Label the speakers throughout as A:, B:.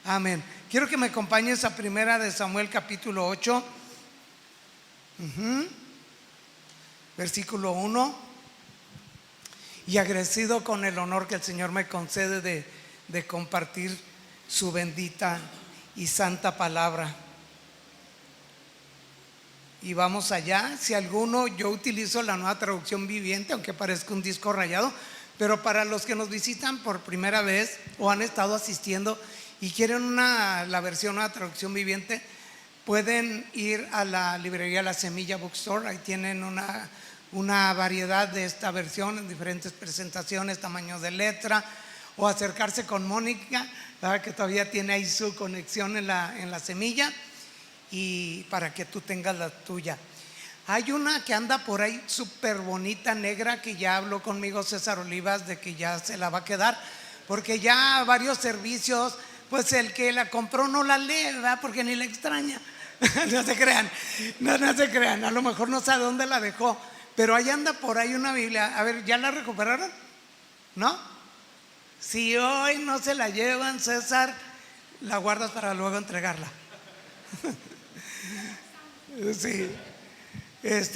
A: Amén. Quiero que me acompañes a Primera de Samuel capítulo 8, versículo 1. Y agradecido con el honor que el Señor me concede de compartir su bendita y santa palabra. Y vamos allá. Si alguno, yo utilizo la Nueva Traducción Viviente, aunque parezca un disco rayado, pero para los que nos visitan por primera vez o han estado asistiendo y quieren la versión Nueva Traducción Viviente, pueden ir a la librería La Semilla Bookstore. Ahí tienen una variedad de esta versión en diferentes presentaciones, tamaños de letra, o acercarse con Mónica, ¿verdad?, que todavía tiene ahí su conexión en la semilla, y para que tú tengas la tuya. Hay una que anda por ahí súper bonita, negra, que ya habló conmigo César Olivas de que ya se la va a quedar, porque ya varios servicios, pues el que la compró no la lee, ¿verdad?, porque ni la extraña. No se crean, no se crean, a lo mejor no sabe dónde la dejó, pero ahí anda por ahí una Biblia. A ver, ¿ya la recuperaron? ¿No? Si hoy no se la llevan, César, la guardas para luego entregarla. Sí.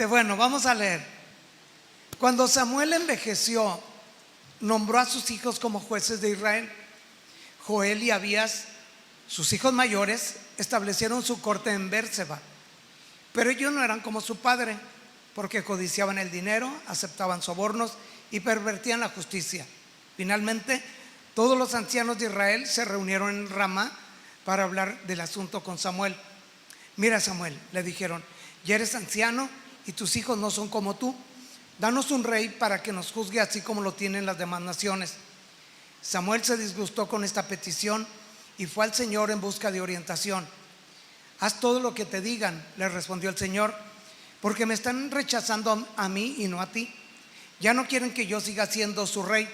A: Bueno, vamos a leer. Cuando Samuel envejeció, nombró a sus hijos como jueces de Israel. Joel y Abías, sus hijos mayores, establecieron su corte en Bérseba, pero ellos no eran como su padre, porque codiciaban el dinero, aceptaban sobornos y pervertían la justicia. Finalmente, todos los ancianos de Israel se reunieron en Ramá para hablar del asunto con Samuel. Mira, Samuel, le dijeron, ya eres anciano y tus hijos no son como tú. Danos un rey para que nos juzgue así como lo tienen las demás naciones. Samuel se disgustó con esta petición y fue al Señor en busca de orientación. Haz todo lo que te digan, le respondió el Señor, porque me están rechazando a mí y no a ti. Ya no quieren que yo siga siendo su rey.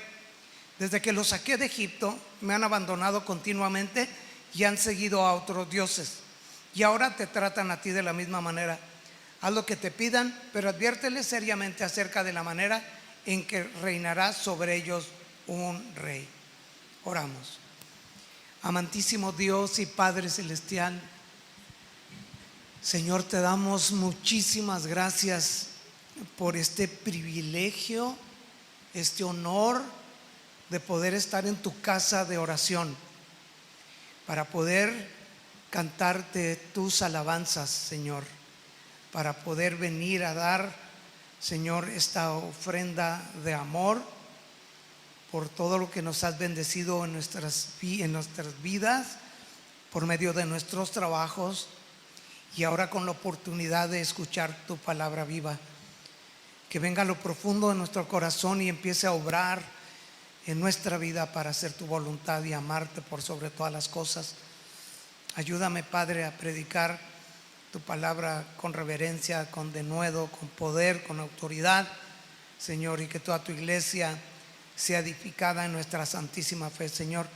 A: Desde que los saqué de Egipto, me han abandonado continuamente y han seguido a otros dioses. Y ahora te tratan a ti de la misma manera. Haz lo que te pidan, pero adviérteles seriamente acerca de la manera en que reinará sobre ellos un rey. Oramos. Amantísimo Dios y Padre Celestial, Señor, te damos muchísimas gracias por este privilegio, este honor de poder estar en tu casa de oración, para poder cantarte tus alabanzas, Señor, para poder venir a dar, Señor, esta ofrenda de amor por todo lo que nos has bendecido en nuestras vidas, por medio de nuestros trabajos, y ahora con la oportunidad de escuchar tu palabra viva. Que venga a lo profundo de nuestro corazón y empiece a obrar en nuestra vida para hacer tu voluntad y amarte por sobre todas las cosas. Ayúdame, Padre, a predicar tu palabra con reverencia, con denuedo, con poder, con autoridad, Señor, y que toda tu iglesia sea edificada en nuestra santísima fe, Señor.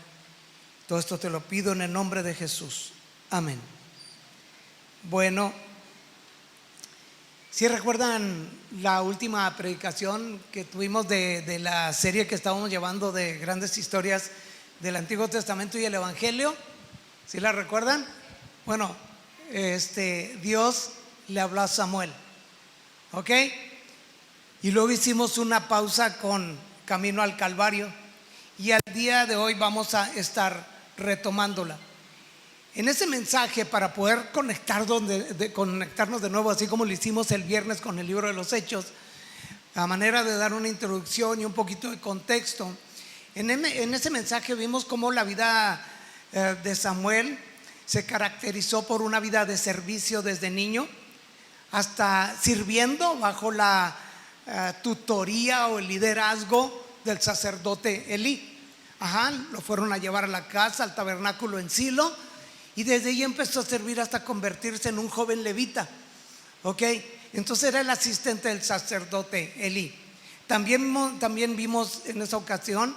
A: Todo esto te lo pido en el nombre de Jesús. Amén. Bueno, si recuerdan la última predicación que tuvimos de la serie que estábamos llevando de grandes historias del Antiguo Testamento y el Evangelio, ¿sí la recuerdan? Bueno, Dios le habló a Samuel, ¿ok? Y luego hicimos una pausa con Camino al Calvario, y al día de hoy vamos a estar retomándola. En ese mensaje, para poder conectarnos de nuevo, así como lo hicimos el viernes con el libro de los Hechos, a manera de dar una introducción y un poquito de contexto, en ese mensaje vimos cómo la vida de Samuel se caracterizó por una vida de servicio desde niño, hasta sirviendo bajo la tutoría o el liderazgo del sacerdote Elí. Lo fueron a llevar a la casa, al tabernáculo en Silo, y desde ahí empezó a servir hasta convertirse en un joven levita. ¿Ok? Entonces era el asistente del sacerdote Elí. También vimos en esa ocasión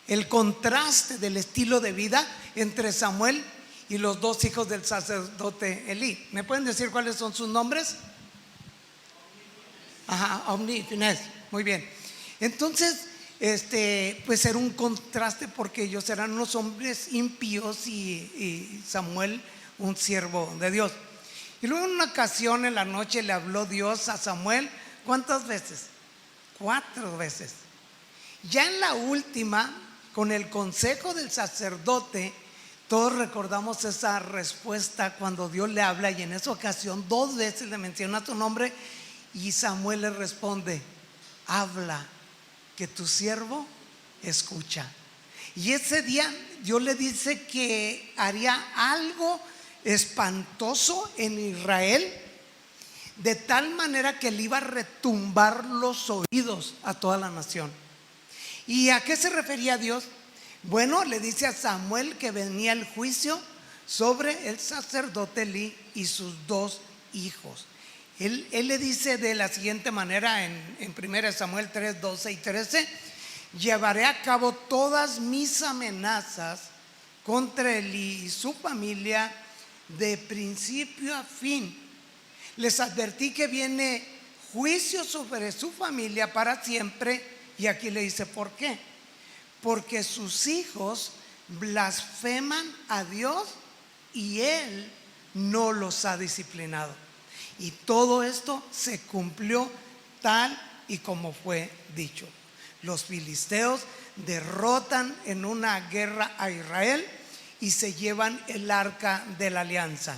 A: el contraste del estilo de vida entre Samuel y los dos hijos del sacerdote Elí. ¿Me pueden decir cuáles son sus nombres? Omni y Finés. Muy bien. Entonces pues era un contraste porque ellos eran unos hombres impíos y Samuel un siervo de Dios. Y luego en una ocasión en la noche le habló Dios a Samuel. ¿Cuántas veces? 4 veces. Ya en la última, con el consejo del sacerdote, todos recordamos esa respuesta cuando Dios le habla, y en esa ocasión 2 veces le menciona su nombre y Samuel le responde: habla, que tu siervo escucha. Y ese día Dios le dice que haría algo espantoso en Israel, de tal manera que le iba a retumbar los oídos a toda la nación. ¿Y a qué se refería Dios? Bueno, le dice a Samuel que venía el juicio sobre el sacerdote Elí y sus 2 hijos. Él le dice de la siguiente manera en 1 Samuel 3, 12 y 13: llevaré a cabo todas mis amenazas contra Elí y su familia de principio a fin. Les advertí que viene juicio sobre su familia para siempre. Y aquí le dice ¿por qué? Porque sus hijos blasfeman a Dios y Él no los ha disciplinado. Y todo esto se cumplió tal y como fue dicho. Los filisteos derrotan en una guerra a Israel y se llevan el arca de la alianza.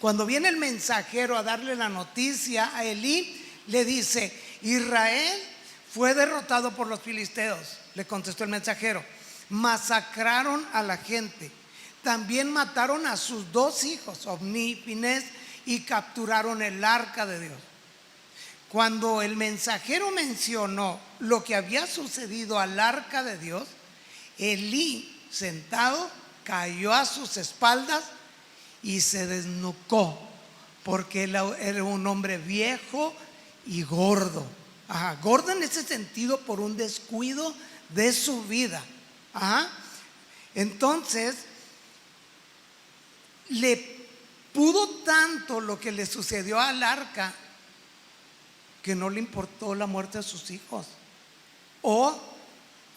A: Cuando viene el mensajero a darle la noticia a Elí, le dice: Israel fue derrotado por los filisteos. Le contestó el mensajero: masacraron a la gente, también mataron a sus 2 hijos, Ofni y Finés, y capturaron el arca de Dios. Cuando el mensajero mencionó lo que había sucedido al arca de Dios, Elí, sentado, cayó a sus espaldas y se desnucó, porque él era un hombre viejo y gordo. Gordo en ese sentido por un descuido de su vida. Entonces le pudo tanto lo que le sucedió al arca que no le importó la muerte de sus hijos, o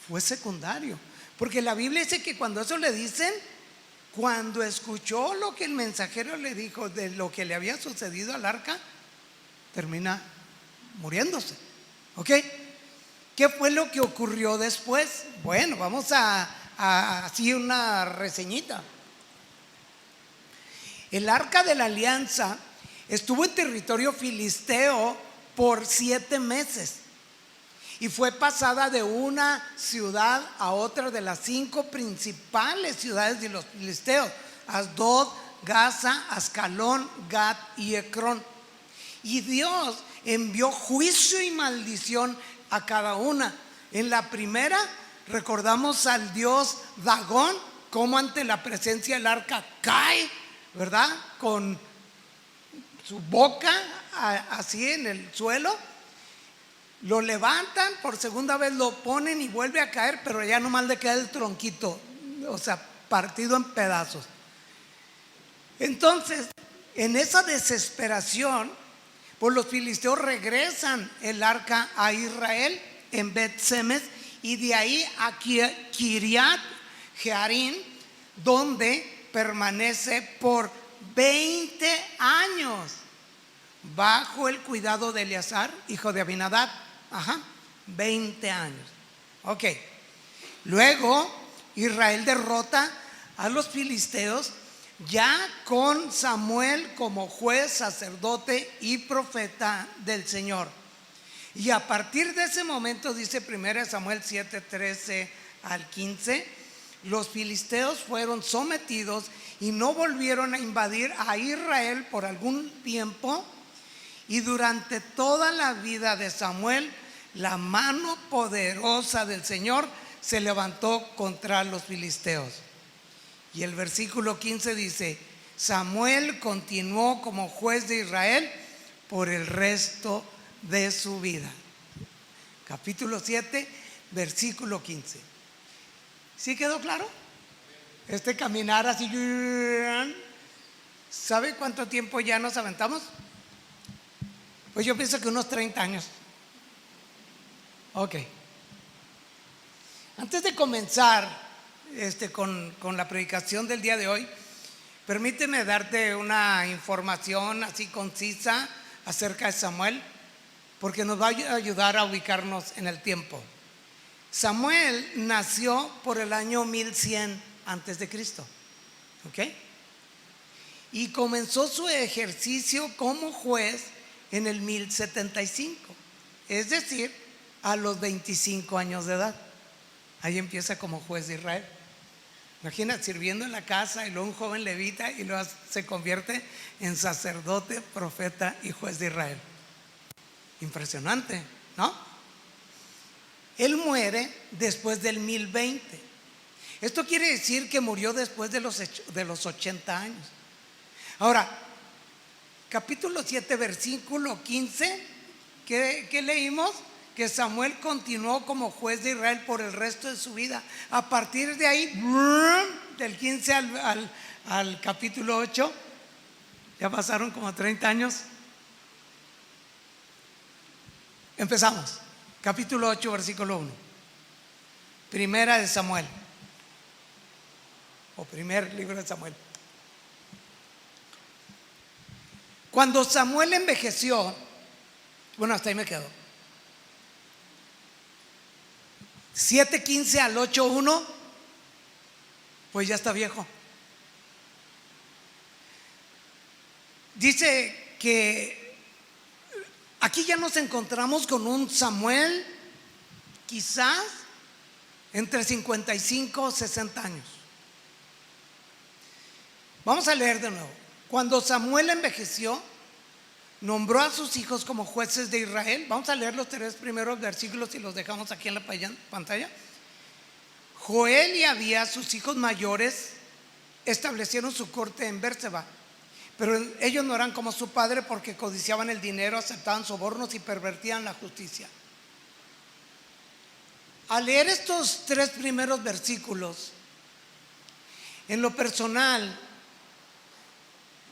A: fue secundario, porque la Biblia dice que cuando eso le dicen, cuando escuchó lo que el mensajero le dijo de lo que le había sucedido al arca, termina muriéndose. ¿Ok? ¿Qué fue lo que ocurrió después? Bueno, vamos a así una reseñita. El arca de la alianza estuvo en territorio filisteo por 7 meses y fue pasada de una ciudad a otra de las 5 principales ciudades de los filisteos: Asdod, Gaza, Ascalón, Gat y Ecrón. Y Dios envió juicio y maldición a cada una. En la primera recordamos al dios Dagón, como ante la presencia del arca cae, ¿verdad? Con su boca así en el suelo. Lo levantan, por segunda vez lo ponen y vuelve a caer, pero ya nomás le queda el tronquito, o sea, partido en pedazos. Entonces, en esa desesperación, pues los filisteos regresan el arca a Israel en Bet-Semes, y de ahí a Kiriat Jearim, donde permanece por 20 años bajo el cuidado de Eleazar, hijo de Abinadab. 20 años. Ok. Luego Israel derrota a los filisteos, ya con Samuel como juez, sacerdote y profeta del Señor. Y a partir de ese momento, dice 1 Samuel 7, 13 al 15, los filisteos fueron sometidos y no volvieron a invadir a Israel por algún tiempo. Y durante toda la vida de Samuel, la mano poderosa del Señor se levantó contra los filisteos. Y el versículo 15 dice: Samuel continuó como juez de Israel por el resto de su vida. Capítulo 7, versículo 15. ¿Sí quedó claro? Este caminar así. ¿Sabe cuánto tiempo ya nos aventamos? Pues yo pienso que unos 30 años. Ok. Antes de comenzar con la predicación del día de hoy, permíteme darte una información así concisa acerca de Samuel, porque nos va a ayudar a ubicarnos en el tiempo. Samuel nació por el año 1100 antes de Cristo, ¿ok? Y comenzó su ejercicio como juez en el 1075, es decir, a los 25 años de edad. Ahí empieza como juez de Israel. Imagina, sirviendo en la casa y luego un joven levita y luego se convierte en sacerdote, profeta y juez de Israel. Impresionante, ¿no? Él muere después del 1020. Esto quiere decir que murió después de los 80 años. Ahora, capítulo 7, versículo 15, ¿qué leímos? Que Samuel continuó como juez de Israel por el resto de su vida. A partir de ahí, del 15 al capítulo 8, ya pasaron como 30 años. Empezamos. Capítulo 8, versículo 1. Primera de Samuel, o primer libro de Samuel. Cuando Samuel envejeció, bueno, hasta ahí me quedo. 7:15 al 8:1, pues ya está viejo. Dice que aquí ya nos encontramos con un Samuel quizás entre 55 y 60 años. Vamos a leer de nuevo. Cuando Samuel envejeció, nombró a sus hijos como jueces de Israel. Vamos a leer los 3 primeros versículos y los dejamos aquí en la pantalla. Joel y Abías, sus hijos mayores, establecieron su corte en Bérseba, pero ellos no eran como su padre, porque codiciaban el dinero, aceptaban sobornos y pervertían la justicia. Al leer estos 3 primeros versículos, en lo personal,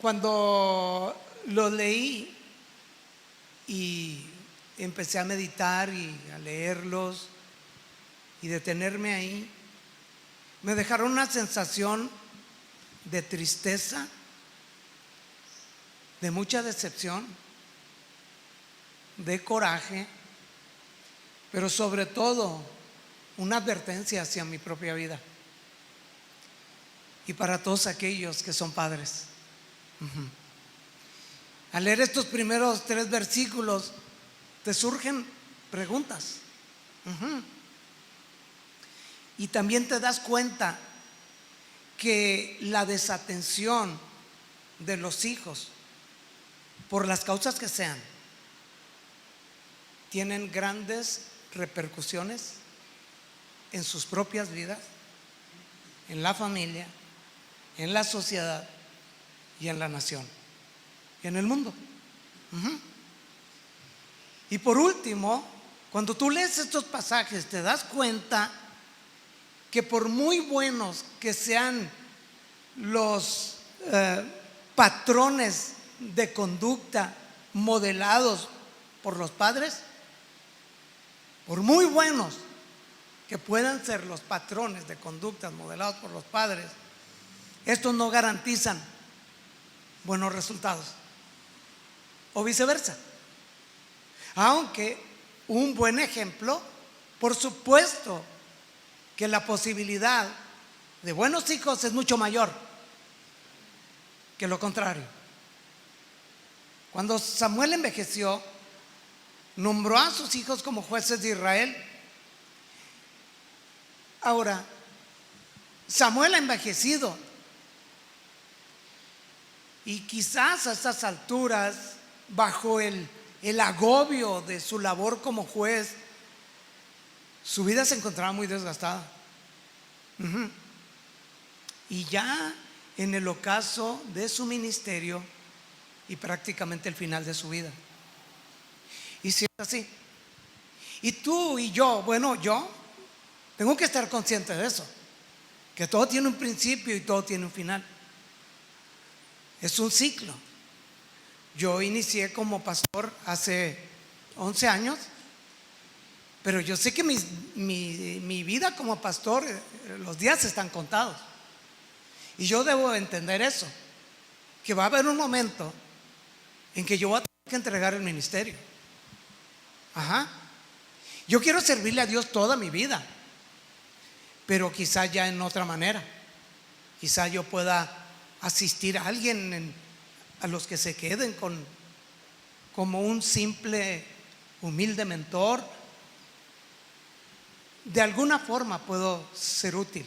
A: cuando lo leí y empecé a meditar y a leerlos y detenerme ahí, me dejaron una sensación de tristeza, de mucha decepción, de coraje, pero sobre todo una advertencia hacia mi propia vida y para todos aquellos que son padres. Al leer estos primeros 3 versículos, te surgen preguntas. Y también te das cuenta que la desatención de los hijos, por las causas que sean, tienen grandes repercusiones en sus propias vidas, en la familia, en la sociedad y en la nación, y en el mundo. Y por último, cuando tú lees estos pasajes, te das cuenta que por muy buenos que sean los patrones de conducta modelados por los padres, por muy buenos que puedan ser los patrones de conducta modelados por los padres, estos no garantizan buenos resultados, o viceversa. Aunque un buen ejemplo, por supuesto que la posibilidad de buenos hijos es mucho mayor que lo contrario. Cuando Samuel envejeció, nombró a sus hijos como jueces de Israel. Ahora, Samuel ha envejecido y quizás a estas alturas, bajo el agobio de su labor como juez, su vida se encontraba muy desgastada. Y ya en el ocaso de su ministerio y prácticamente el final de su vida. Y si es así, y tú y yo, bueno, yo tengo que estar consciente de eso, que todo tiene un principio y todo tiene un final. Es un ciclo. Yo inicié como pastor hace 11 años Pero yo sé que mi vida como pastor, los días están contados. Y yo debo entender eso, que va a haber un momento en que yo voy a tener que entregar el ministerio. Ajá. Yo quiero servirle a Dios toda mi vida, pero quizá ya en otra manera. Quizá yo pueda asistir a alguien, a los que se queden como un simple, humilde mentor. De alguna forma puedo ser útil,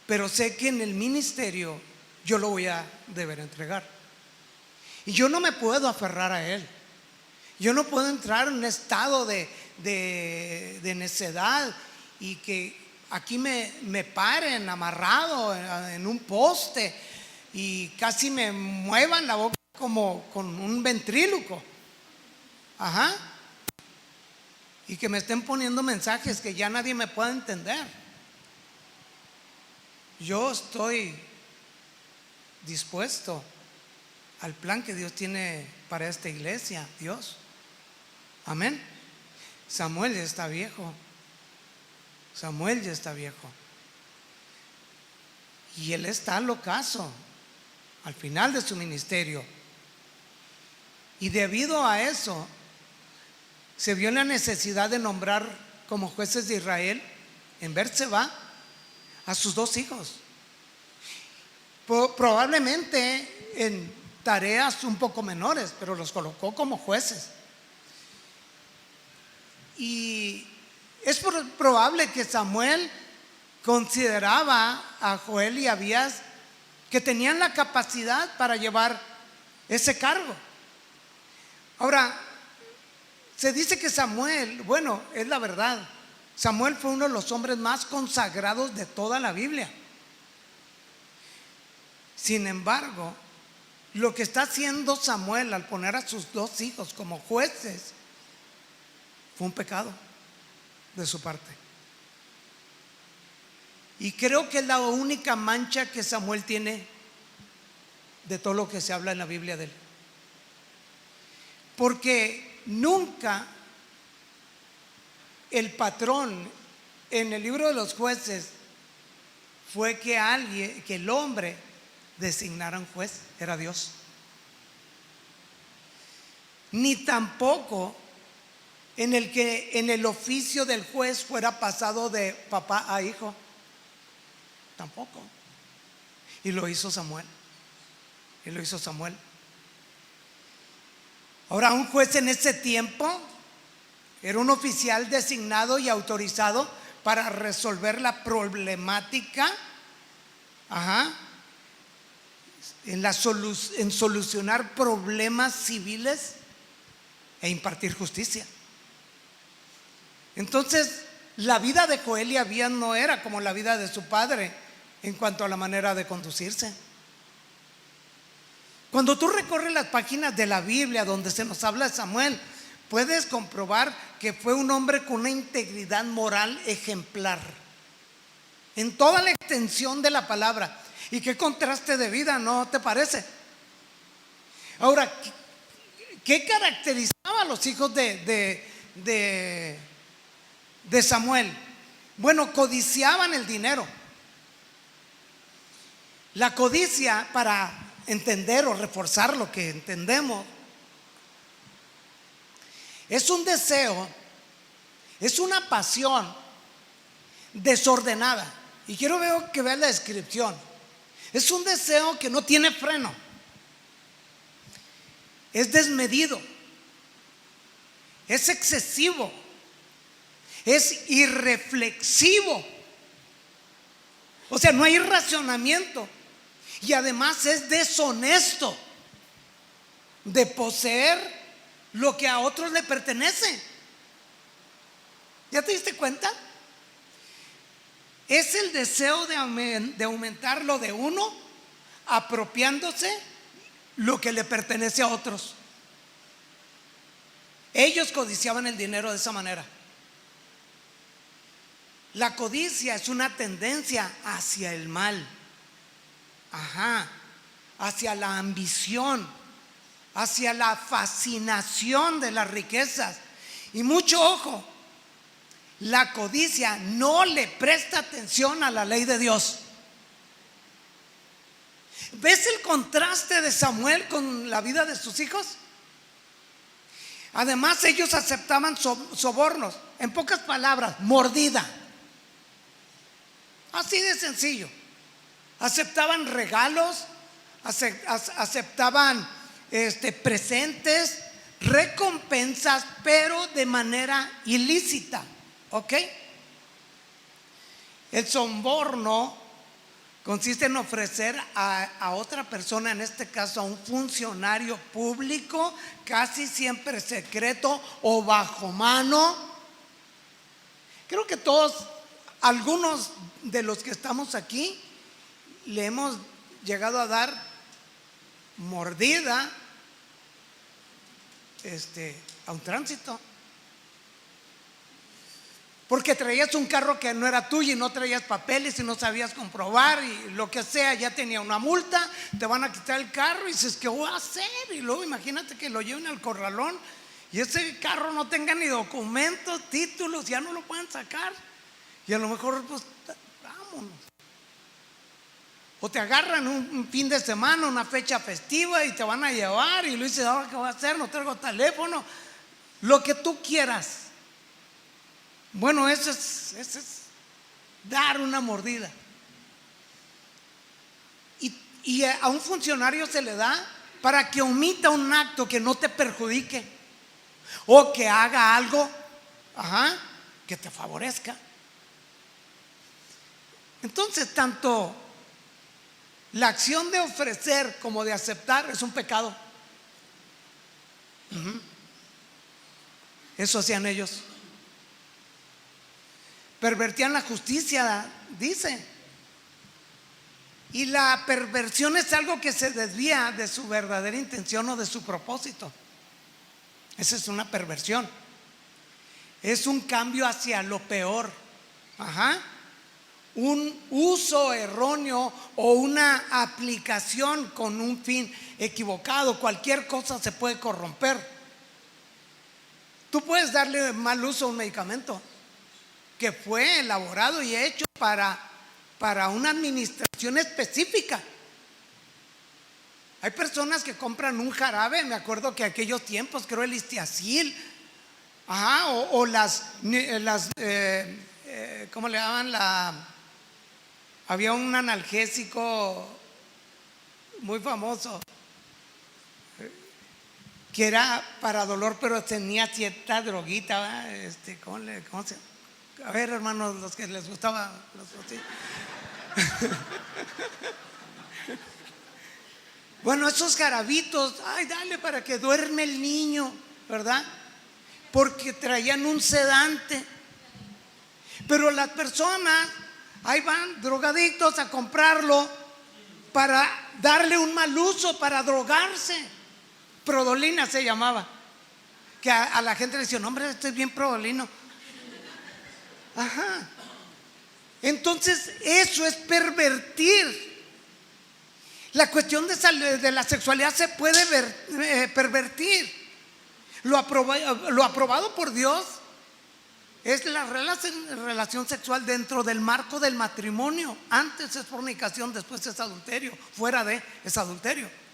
A: pero sé que en el ministerio yo lo voy a deber entregar. Y yo no me puedo aferrar a él. Yo no puedo entrar en un estado de necedad y que aquí me paren amarrado en un poste y casi me muevan la boca como con un ventríloco. Ajá. Y que me estén poniendo mensajes que ya nadie me pueda entender. Yo estoy dispuesto al plan que Dios tiene para esta iglesia. Dios, amén. Samuel ya está viejo. Samuel ya está viejo. Y él está al ocaso, al final de su ministerio. Y debido a eso, se vio la necesidad de nombrar como jueces de Israel en Berseba a sus 2 hijos. Probablemente en tareas un poco menores, pero los colocó como jueces. Y es probable que Samuel consideraba a Joel y Abías que tenían la capacidad para llevar ese cargo. Ahora, se dice que Samuel, bueno, es la verdad, Samuel fue uno de los hombres más consagrados de toda la Biblia. Sin embargo, lo que está haciendo Samuel al poner a sus 2 hijos como jueces fue un pecado de su parte. Y creo que es la única mancha que Samuel tiene de todo lo que se habla en la Biblia de él. Porque nunca el patrón en el libro de los jueces fue que el hombre designara un juez, era Dios. Ni tampoco en el oficio del juez fuera pasado de papá a hijo. Tampoco. Y lo hizo Samuel. Ahora, un juez en ese tiempo era un oficial designado y autorizado para resolver la problemática, en solucionar problemas civiles e impartir justicia. Entonces, la vida de Joel y Abías no era como la vida de su padre en cuanto a la manera de conducirse. Cuando tú recorres las páginas de la Biblia donde se nos habla de Samuel, puedes comprobar que fue un hombre con una integridad moral ejemplar en toda la extensión de la palabra. Y qué contraste de vida, ¿no te parece? Ahora, ¿qué caracterizaba a los hijos de Samuel? Bueno, codiciaban el dinero. La codicia, para entender o reforzar lo que entendemos, es un deseo, es una pasión desordenada. Y quiero que vean la descripción. Es un deseo que no tiene freno, es desmedido, es excesivo, es irreflexivo. O sea, no hay racionamiento. Y además es deshonesto de poseer lo que a otros le pertenece. ¿Ya te diste cuenta? Es el deseo de aumentar lo de uno, apropiándose lo que le pertenece a otros. Ellos codiciaban el dinero de esa manera. La codicia es una tendencia hacia el mal, hacia la ambición, hacia la fascinación de las riquezas. Y mucho ojo, la codicia no le presta atención a la ley de Dios. ¿Ves el contraste de Samuel con la vida de sus hijos? Además, ellos aceptaban sobornos. En pocas palabras, mordida. Así de sencillo. Aceptaban regalos, aceptaban presentes, recompensas, pero de manera ilícita. ¿Ok? El soborno consiste en ofrecer a otra persona, en este caso a un funcionario público, casi siempre secreto o bajo mano. Creo que todos, algunos de los que estamos aquí, le hemos llegado a dar mordida a un tránsito. Porque traías un carro que no era tuyo y no traías papeles y no sabías comprobar y lo que sea, ya tenía una multa, te van a quitar el carro y dices, ¿qué voy a hacer? Y luego imagínate que lo lleven al corralón y ese carro no tenga ni documentos, títulos, ya no lo pueden sacar. Y a lo mejor, pues, vámonos. O te agarran un fin de semana, una fecha festiva y te van a llevar y lo dices, ¿ahora qué voy a hacer? No traigo teléfono. Lo que tú quieras. Bueno, eso es dar una mordida. Y a un funcionario se le da para que omita un acto que no te perjudique o que haga algo que te favorezca. Entonces, tanto la acción de ofrecer como de aceptar es un pecado. Eso hacían ellos. Pervertían la justicia, dice. Y la perversión es algo que se desvía de su verdadera intención o de su propósito. Esa es una perversión. Es un cambio hacia lo peor. Un uso erróneo o una aplicación con un fin equivocado. Cualquier cosa se puede corromper. Tú puedes darle mal uso a un medicamento que fue elaborado y hecho para una administración específica. Hay personas que compran un jarabe, me acuerdo que aquellos tiempos, creo el Istiazil, o las ¿cómo le llaman? Había un analgésico muy famoso que era para dolor, pero tenía cierta droguita, ¿cómo se llama? A ver, hermanos, los que les gustaba bueno, esos jarabitos, ay, dale para que duerme el niño, ¿verdad? Porque traían un sedante. Pero las personas ahí van drogadictos a comprarlo para darle un mal uso, para drogarse. Prodolina se llamaba. Que a la gente le decían, hombre, esto es bien prodolino. Entonces eso es pervertir. La cuestión de la sexualidad se puede pervertir. Lo aprobado por Dios es la relación sexual dentro del marco del matrimonio. Antes es fornicación, después es adulterio. Fuera de es adulterio.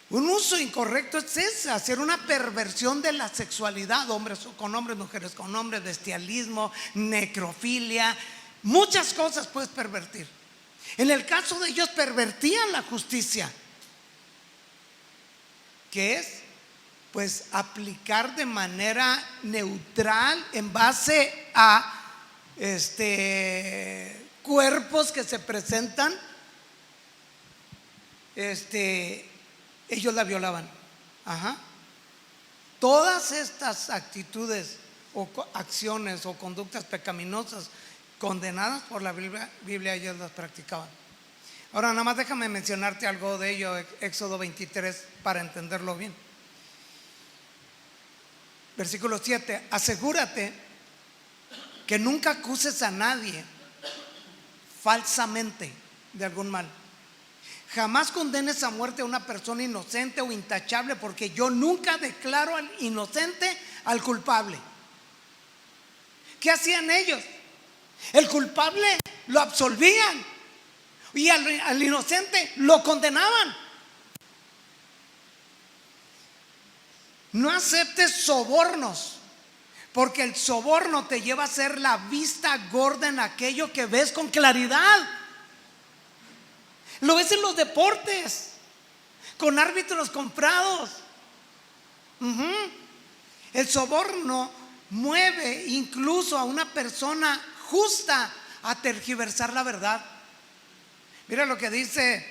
A: Un uso incorrecto es hacer una perversión de la sexualidad, hombres con hombres, mujeres con hombres, bestialismo, necrofilia, muchas cosas puedes pervertir. En el caso de ellos pervertían la justicia, que es pues aplicar de manera neutral en base a cuerpos que se presentan, ellos la violaban. Todas estas actitudes o acciones o conductas pecaminosas condenadas por la Biblia ellos las practicaban. Ahora nada más déjame mencionarte algo de ello, Éxodo 23, para entenderlo bien. Versículo 7: asegúrate que nunca acuses a nadie falsamente de algún mal. Jamás condenes a muerte a una persona inocente o intachable, porque yo nunca declaro al inocente al culpable. ¿Qué hacían ellos? El culpable lo absolvían y al inocente lo condenaban. No aceptes sobornos, porque el soborno te lleva a hacer la vista gorda en aquello que ves con claridad. Lo ves en los deportes, con árbitros comprados. El soborno mueve incluso a una persona justa a tergiversar la verdad. Mira lo que dice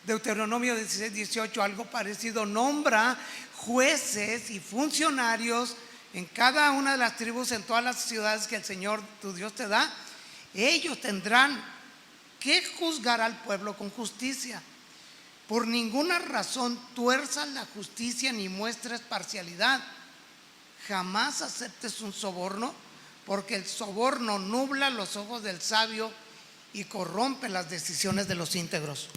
A: Deuteronomio 16:18, algo parecido. Nombra jueces y funcionarios en cada una de las tribus, en todas las ciudades que el Señor tu Dios te da. Ellos tendrán que juzgar al pueblo con justicia. Por ninguna razón tuerzas la justicia ni muestres parcialidad. Jamás aceptes un soborno, porque el soborno nubla los ojos del sabio y corrompe las decisiones de los íntegros.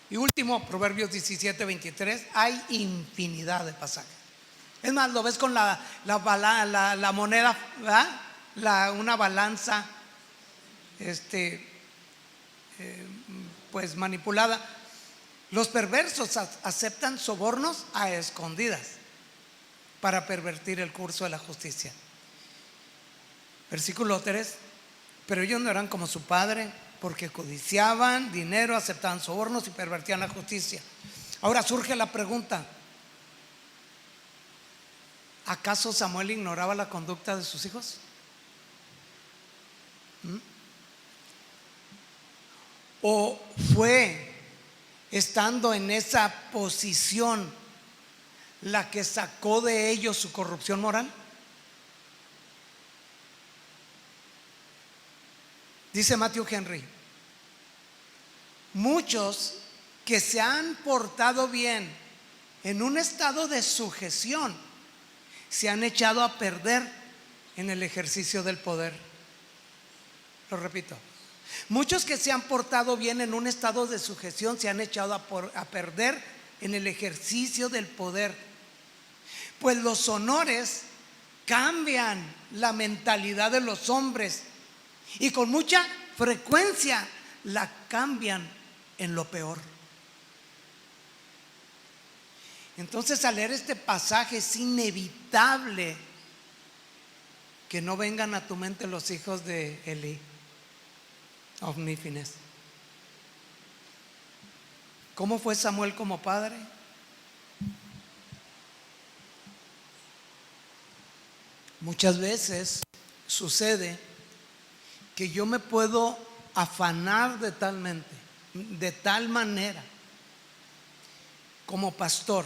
A: Y último, Proverbios 17:23. Hay infinidad de pasajes. Es más, lo ves con la moneda, ¿verdad? Una balanza pues manipulada. Los perversos aceptan sobornos a escondidas para pervertir el curso de la justicia. Versículo 3. Pero ellos no eran como su padre, porque codiciaban dinero, aceptaban sobornos y pervertían la justicia. Ahora surge la pregunta: ¿acaso Samuel ignoraba la conducta de sus hijos? ¿O fue estando en esa posición la que sacó de ellos su corrupción moral? Dice Matthew Henry: muchos que se han portado bien en un estado de sujeción se han echado a perder en el ejercicio del poder. Lo repito: muchos que se han portado bien en un estado de sujeción se han echado a perder en el ejercicio del poder. Pues los honores cambian la mentalidad de los hombres y con mucha frecuencia la cambian en lo peor. Entonces, al leer este pasaje es inevitable que no vengan a tu mente los hijos de Elí, Ofni y Finés. ¿Cómo fue Samuel como padre? Muchas veces sucede que yo me puedo afanar de tal manera como pastor,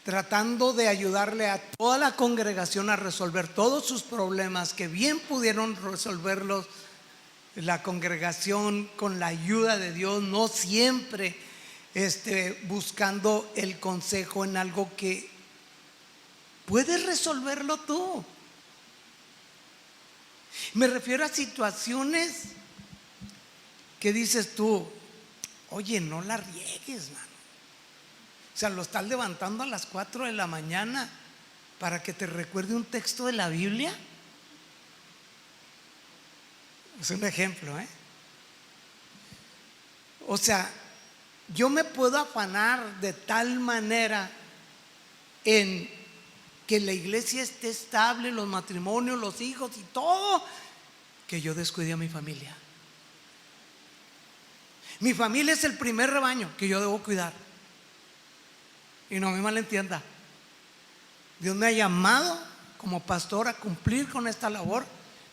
A: tratando de ayudarle a toda la congregación a resolver todos sus problemas, que bien pudieron resolverlos la congregación con la ayuda de Dios, no siempre buscando el consejo en algo que puedes resolverlo tú. Me refiero a situaciones que dices tú: oye, no la riegues, mano. O sea, lo estás levantando a las 4 de la mañana para que te recuerde un texto de la Biblia. Es un ejemplo, O sea, yo me puedo afanar de tal manera en que la iglesia esté estable, los matrimonios, los hijos y todo, que yo descuide a mi familia. Mi familia es el primer rebaño que yo debo cuidar. Y no me malentienda, Dios me ha llamado como pastor a cumplir con esta labor,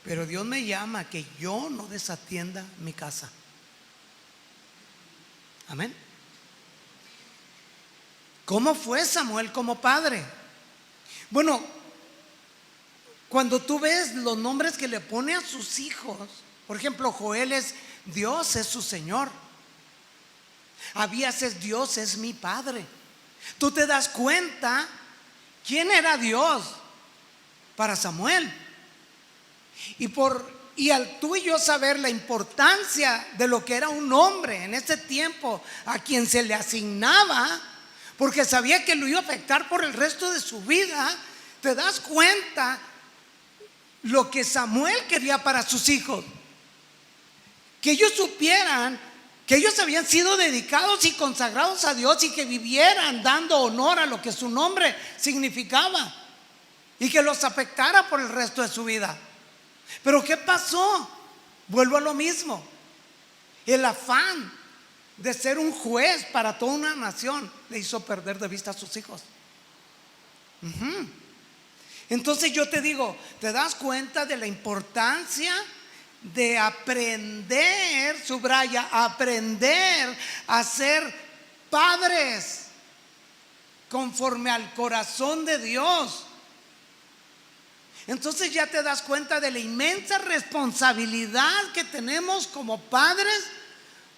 A: pero Dios me llama a que yo no desatienda mi casa. Amén. ¿Cómo fue Samuel como padre? Bueno, cuando tú ves los nombres que le pone a sus hijos, por ejemplo, Joel es Dios es su Señor. Abías es Dios es mi Padre. Tú te das cuenta quién era Dios para Samuel. Y al tú y yo saber la importancia de lo que era un hombre en ese tiempo a quien se le asignaba, porque sabía que lo iba a afectar por el resto de su vida. ¿Te das cuenta lo que Samuel quería para sus hijos? Que ellos supieran que ellos habían sido dedicados y consagrados a Dios, y que vivieran dando honor a lo que su nombre significaba, y que los afectara por el resto de su vida. Pero ¿qué pasó? Vuelvo a lo mismo. El afán de ser un juez para toda una nación le hizo perder de vista a sus hijos. Entonces yo te digo, ¿te das cuenta de la importancia de aprender, subraya, aprender a ser padres conforme al corazón de Dios? Entonces ya te das cuenta de la inmensa responsabilidad que tenemos como padres,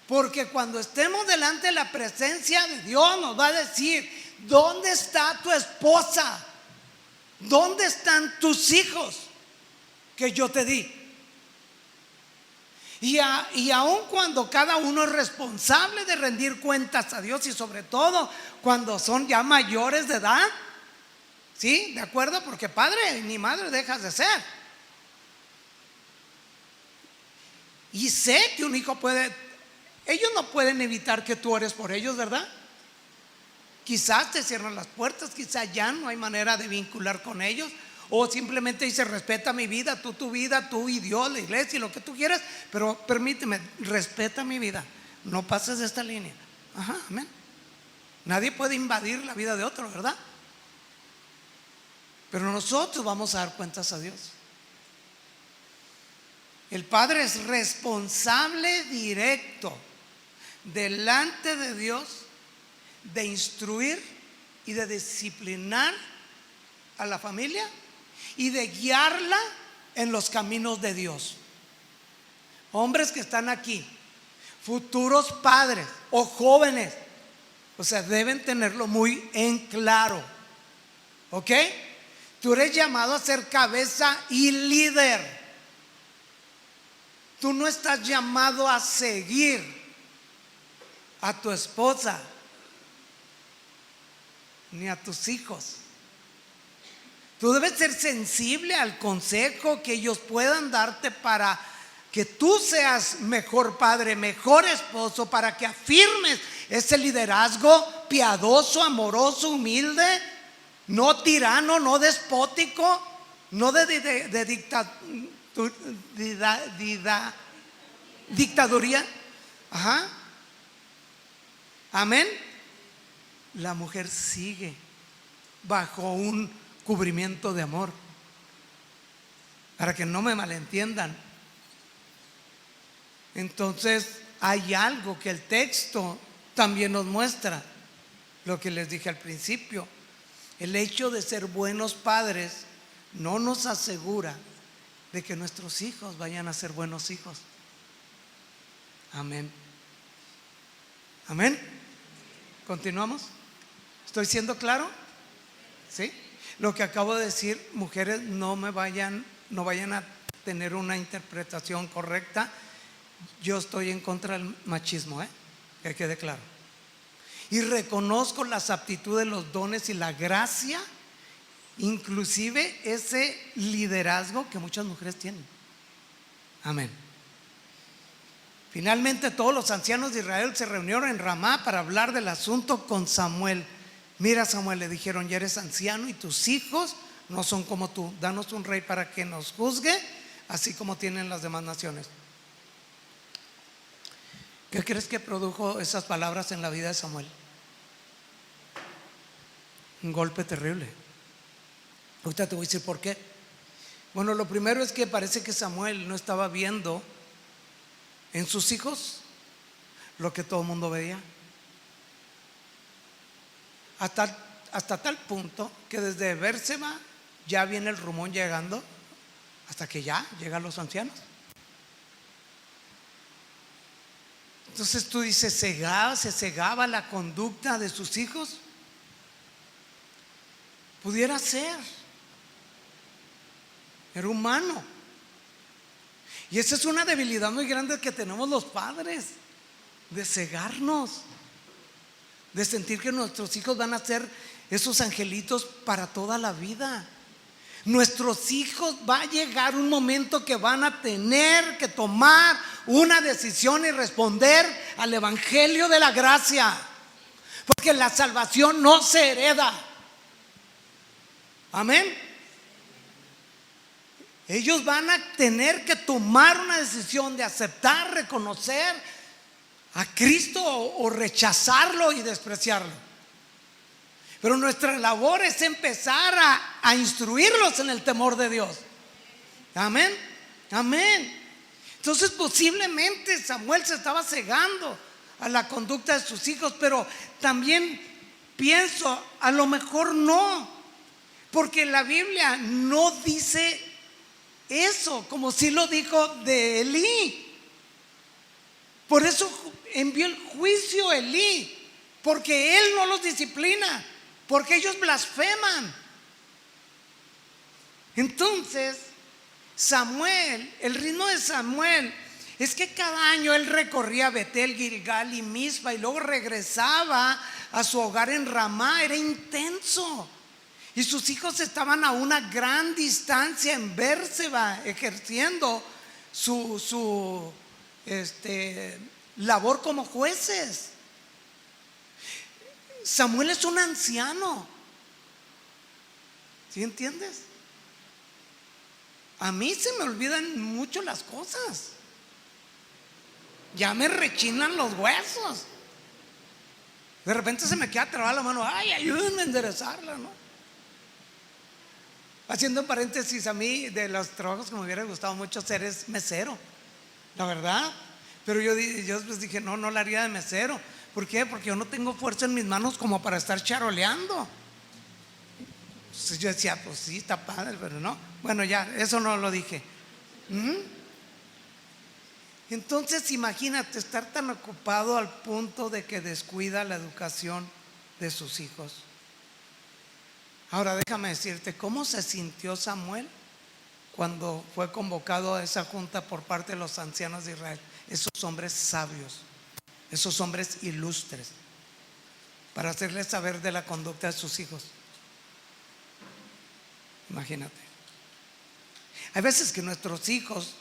A: porque cuando estemos delante de la presencia de Dios nos va a decir: ¿dónde está tu esposa? ¿Dónde están tus hijos que yo te di? Y aun cuando cada uno es responsable de rendir cuentas a Dios, y sobre todo cuando son ya mayores de edad, ¿sí? ¿De acuerdo? Porque padre ni madre dejas de ser. Y sé que un hijo ellos no pueden evitar que tú ores por ellos, ¿verdad? Quizás te cierran las puertas, quizás ya no hay manera de vincular con ellos, o simplemente dice: respeta mi vida, tú tu vida, tú y Dios, la iglesia y lo que tú quieras, pero permíteme, respeta mi vida, no pases de esta línea. Ajá, amén. Nadie puede invadir la vida de otro, ¿verdad? Pero nosotros vamos a dar cuentas a Dios. El padre es responsable directo delante de Dios de instruir y de disciplinar a la familia y de guiarla en los caminos de Dios. Hombres que están aquí, futuros padres o jóvenes, o sea, deben tenerlo muy en claro. ¿Ok? Tú eres llamado a ser cabeza y líder. Tú no estás llamado a seguir a tu esposa ni a tus hijos. Tú debes ser sensible al consejo que ellos puedan darte para que tú seas mejor padre, mejor esposo, para que afirmes ese liderazgo piadoso, amoroso, humilde, no tirano, no despótico, no de dictaduría. Ajá. Amén. La mujer sigue bajo un cubrimiento de amor, para que no me malentiendan. Entonces hay algo que el texto también nos muestra, lo que les dije al principio: el hecho de ser buenos padres no nos asegura de que nuestros hijos vayan a ser buenos hijos. Amén. Amén. ¿Continuamos? ¿Estoy siendo claro? ¿Sí? Lo que acabo de decir, mujeres, no vayan a tener una interpretación correcta. Yo estoy en contra del machismo, que quede claro. Y reconozco las aptitudes, los dones y la gracia, inclusive ese liderazgo que muchas mujeres tienen. Amén. Finalmente todos los ancianos de Israel se reunieron en Ramá para hablar del asunto con Samuel. Mira, Samuel, le dijeron: ya eres anciano y tus hijos no son como tú. Danos un rey para que nos juzgue, así como tienen las demás naciones. ¿Qué crees que produjo esas palabras en la vida de Samuel? Un golpe terrible. Ahorita te voy a decir por qué. Bueno, lo primero es que parece que Samuel no estaba viendo en sus hijos lo que todo el mundo veía. Hasta tal punto que desde Bérseba ya viene el rumor llegando, hasta que ya llegan los ancianos. Entonces tú dices: ¿se cegaba la conducta de sus hijos? Pudiera ser. Era humano. Y esa es una debilidad muy grande que tenemos los padres, de cegarnos. de sentir que nuestros hijos van a ser esos angelitos para toda la vida. Nuestros hijos va a llegar un momento que van a tener que tomar una decisión y responder al evangelio de la gracia, porque la salvación no se hereda. Amén. Ellos van a tener que tomar una decisión de aceptar, reconocer a Cristo o rechazarlo y despreciarlo. Pero nuestra labor es empezar a instruirlos en el temor de Dios. Amén, amén. Entonces posiblemente Samuel se estaba cegando a la conducta de sus hijos, pero también pienso, a lo mejor no, porque la Biblia no dice eso, como si lo dijo de Elí. Por eso envió el juicio a Elí, porque él no los disciplina, porque ellos blasfeman. Entonces Samuel, el ritmo de Samuel es que cada año él recorría Betel, Gilgal y Mizpa, y luego regresaba a su hogar en Ramá. Era intenso, y sus hijos estaban a una gran distancia en Bérseba, ejerciendo su labor como jueces. Samuel es un anciano, ¿sí entiendes? A mí se me olvidan mucho las cosas, ya me rechinan los huesos. De repente se me queda trabada la mano. Ay, ayúdenme a enderezarla, ¿no? Haciendo un paréntesis, a mí de los trabajos que me hubiera gustado mucho hacer es mesero, la verdad. Pero yo pues dije, no lo haría de mesero. ¿Por qué? Porque yo no tengo fuerza en mis manos como para estar charoleando. Entonces yo decía, pues sí, está padre, pero no. Bueno, ya, eso no lo dije. Entonces imagínate estar tan ocupado al punto de que descuida la educación de sus hijos. Ahora déjame decirte, ¿cómo se sintió Samuel cuando fue convocado a esa junta por parte de los ancianos de Israel? Esos hombres sabios, esos hombres ilustres, para hacerles saber de la conducta de sus hijos. Imagínate. Hay veces que nuestros hijos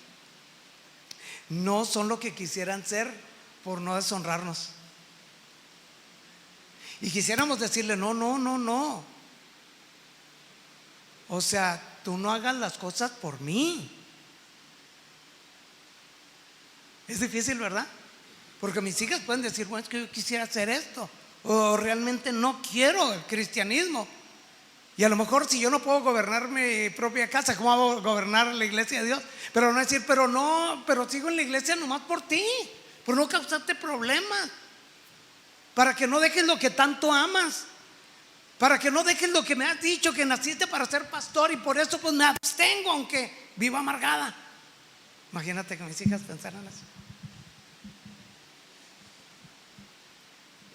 A: no son lo que quisieran ser por no deshonrarnos, y quisiéramos decirle no. O sea, tú no hagas las cosas por mí. Es difícil, ¿verdad? Porque mis hijas pueden decir, bueno, es que yo quisiera hacer esto, o realmente no quiero el cristianismo. Y a lo mejor si yo no puedo gobernar mi propia casa, ¿cómo hago gobernar la iglesia de Dios? Pero no decir, pero sigo en la iglesia nomás por ti, por no causarte problemas, para que no dejes lo que tanto amas, para que no dejes lo que me has dicho, que naciste para ser pastor, y por eso pues me abstengo aunque viva amargada. Imagínate que mis hijas pensaran así.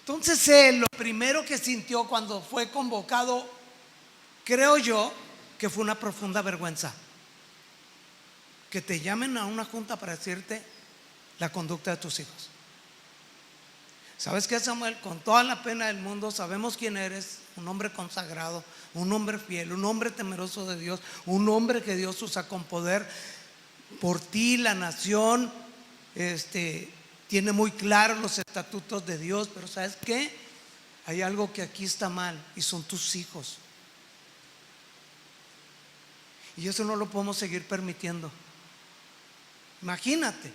A: Entonces él, lo primero que sintió cuando fue convocado, creo yo, que fue una profunda vergüenza. Que te llamen a una junta para decirte la conducta de tus hijos. ¿Sabes qué, Samuel? Con toda la pena del mundo sabemos quién eres. Un hombre consagrado, un hombre fiel, un hombre temeroso de Dios, un hombre que Dios usa con poder. Por ti la nación tiene muy claros los estatutos de Dios. Pero ¿sabes qué? Hay algo que aquí está mal, y son tus hijos. Y eso no lo podemos seguir permitiendo. Imagínate,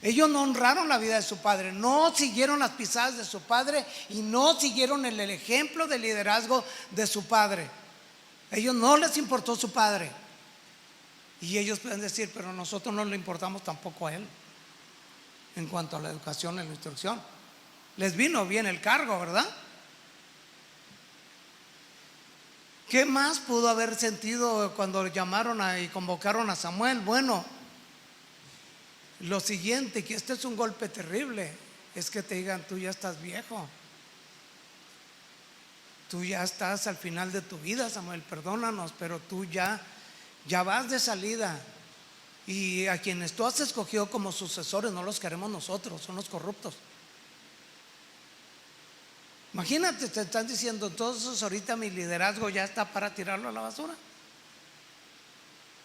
A: ellos no honraron la vida de su padre, no siguieron las pisadas de su padre, y no siguieron el ejemplo de liderazgo de su padre. A ellos no les importó su padre. Y ellos pueden decir, pero nosotros no le importamos tampoco a él en cuanto a la educación y la instrucción. Les vino bien el cargo, ¿verdad? ¿Qué más pudo haber sentido cuando llamaron y convocaron a Samuel? Bueno, lo siguiente, que este es un golpe terrible, es que te digan, tú ya estás viejo, tú ya estás al final de tu vida, Samuel, perdónanos, pero tú ya vas de salida, y a quienes tú has escogido como sucesores no los queremos nosotros, son los corruptos. Imagínate, te están diciendo entonces ahorita mi liderazgo ya está para tirarlo a la basura.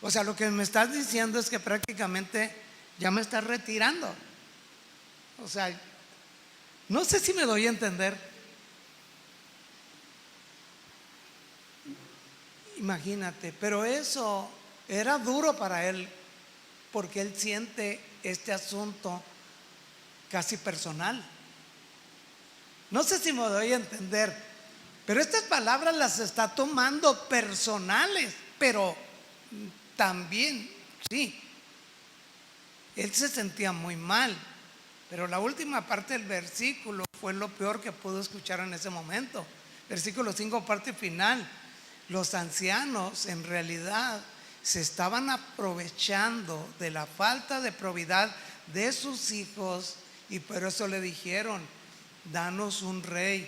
A: O sea, lo que me estás diciendo es que prácticamente ya me estás retirando. O sea, no sé si me doy a entender. Imagínate, pero eso era duro para él, porque él siente este asunto casi personal. No sé si me doy a entender, pero estas palabras las está tomando personales, pero también, sí, él se sentía muy mal, pero la última parte del versículo fue lo peor que pudo escuchar en ese momento. Versículo 5, parte final. Los ancianos en realidad se estaban aprovechando de la falta de probidad de sus hijos, y por eso le dijeron: danos un rey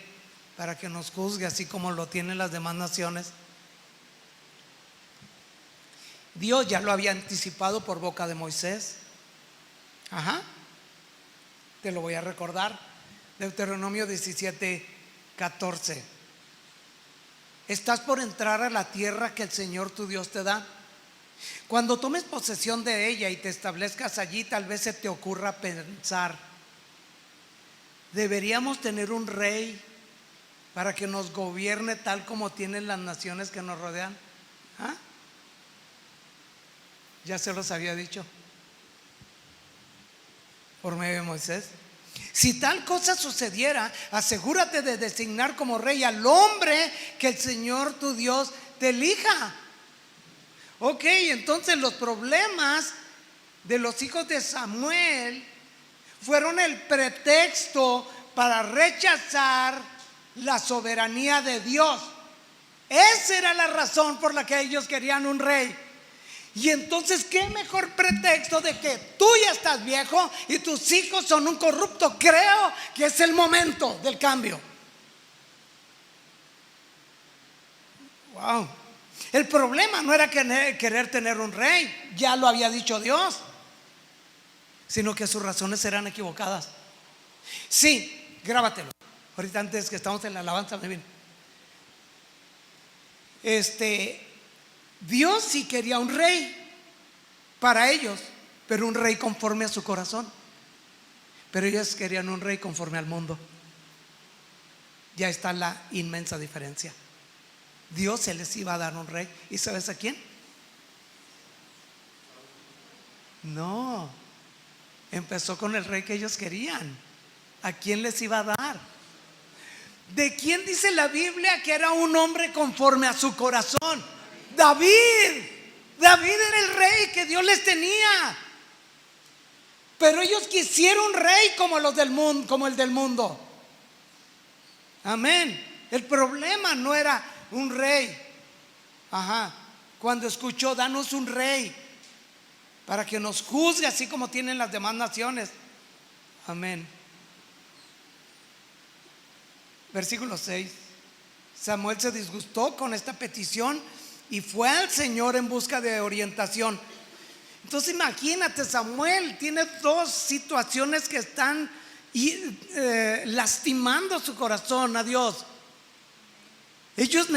A: para que nos juzgue así como lo tienen las demás naciones. Dios ya lo había anticipado por boca de Moisés. Te lo voy a recordar. Deuteronomio 17:14. Estás por entrar a la tierra que el Señor tu Dios te da. Cuando tomes posesión de ella y te establezcas allí, tal vez se te ocurra pensar: deberíamos tener un rey para que nos gobierne tal como tienen las naciones que nos rodean. Ya se los había dicho por medio de Moisés. Si tal cosa sucediera, asegúrate de designar como rey al hombre que el Señor tu Dios te elija. Ok, entonces los problemas de los hijos de Samuel fueron el pretexto para rechazar la soberanía de Dios. Esa era la razón por la que ellos querían un rey. Y entonces, ¿qué mejor pretexto de que tú ya estás viejo y tus hijos son un corrupto? Creo que es el momento del cambio. Wow. El problema no era querer tener un rey, ya lo había dicho Dios, sino que sus razones eran equivocadas. Sí, grábatelo. Ahorita, antes que estamos en la alabanza, me viene. Dios sí quería un rey para ellos, pero un rey conforme a su corazón. Pero ellos querían un rey conforme al mundo. Ya está la inmensa diferencia. Dios se les iba a dar un rey. ¿Y sabes a quién? No, empezó con el rey que ellos querían. ¿A quién les iba a dar? ¿De quién dice la Biblia que era un hombre conforme a su corazón? David. David era el rey que Dios les tenía. Pero ellos quisieron un rey como los del mundo, como el del mundo. Amén. El problema no era un rey. Cuando escuchó: danos un rey para que nos juzgue así como tienen las demás naciones. Amén. Versículo 6. Samuel se disgustó con esta petición y fue al Señor en busca de orientación. Entonces imagínate, Samuel tiene dos situaciones que están lastimando su corazón a Dios. Ellos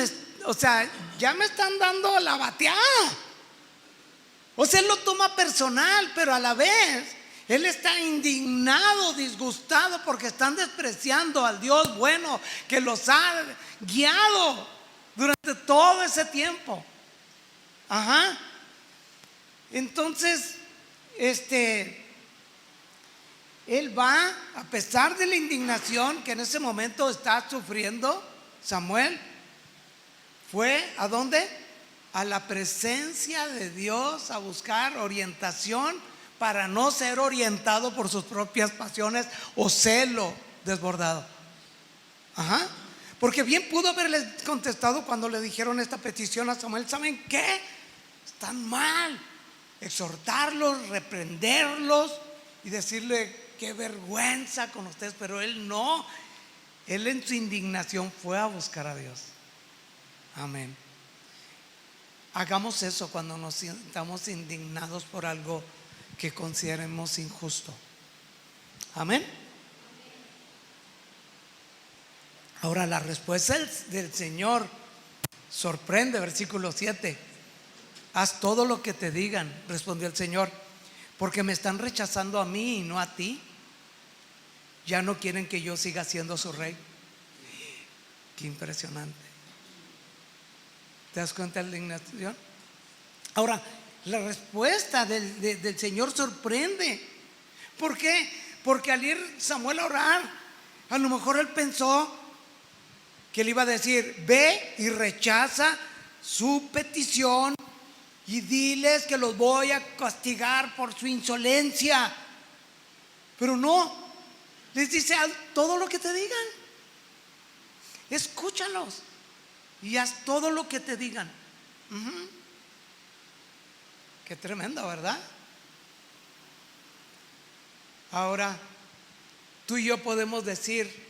A: ya me están dando la bateada. O sea, él lo toma personal, pero a la vez él está indignado, disgustado, porque están despreciando al Dios bueno que los ha guiado durante todo ese tiempo. Entonces, él va, a pesar de la indignación que en ese momento está sufriendo, Samuel fue ¿a dónde? A la presencia de Dios a buscar orientación para no ser orientado por sus propias pasiones o celo desbordado. Porque bien pudo haberle contestado cuando le dijeron esta petición a Samuel: ¿saben qué? Están mal. Exhortarlos, reprenderlos y decirle: qué vergüenza con ustedes. Pero él no. Él en su indignación fue a buscar a Dios. Amén. Hagamos eso cuando nos sintamos indignados por algo que consideremos injusto. Amén. Ahora la respuesta del Señor sorprende, versículo 7. Haz todo lo que te digan, respondió el Señor, porque me están rechazando a mí y no a ti. Ya no quieren que yo siga siendo su rey. Qué impresionante. ¿Te das cuenta de la indignación? Ahora, la respuesta del Señor sorprende. ¿Por qué? Porque al ir Samuel a orar, a lo mejor él pensó que le iba a decir: ve y rechaza su petición y diles que los voy a castigar por su insolencia. Pero no, les dice: haz todo lo que te digan, escúchalos y haz todo lo que te digan. Qué tremendo, ¿verdad? Ahora, tú y yo podemos decir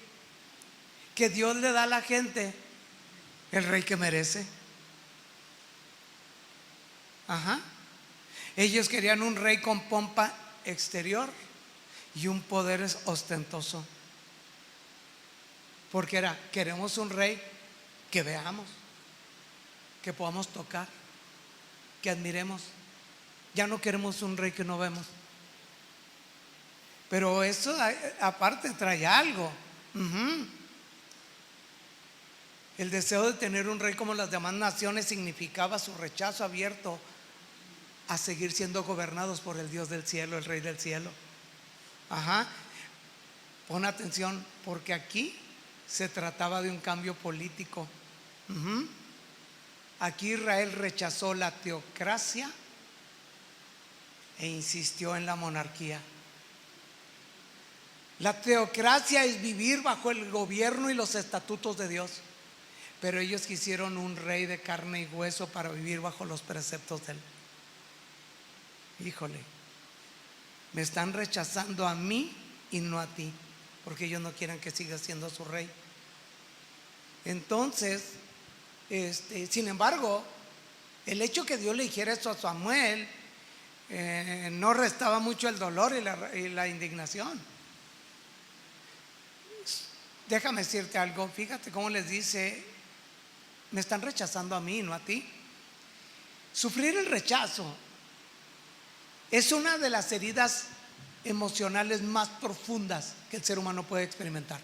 A: que Dios le da a la gente el rey que merece. Ellos querían un rey con pompa exterior y un poder ostentoso, porque queremos un rey que veamos, que podamos tocar, que admiremos. Ya no queremos un rey que no vemos. Pero eso aparte trae algo. El deseo de tener un rey como las demás naciones significaba su rechazo abierto a seguir siendo gobernados por el Dios del cielo, el Rey del cielo. Pon atención, porque aquí se trataba de un cambio político. Aquí Israel rechazó la teocracia e insistió en la monarquía. La teocracia es vivir bajo el gobierno y los estatutos de Dios, pero ellos quisieron un rey de carne y hueso para vivir bajo los preceptos de él. Híjole, me están rechazando a mí y no a ti, porque ellos no quieren que siga siendo su rey. Entonces, sin embargo, el hecho que Dios le dijera esto a Samuel no restaba mucho el dolor y la indignación. Déjame decirte algo. Fíjate cómo les dice: me están rechazando a mí, no a ti. Sufrir el rechazo es una de las heridas emocionales más profundas que el ser humano puede experimentar,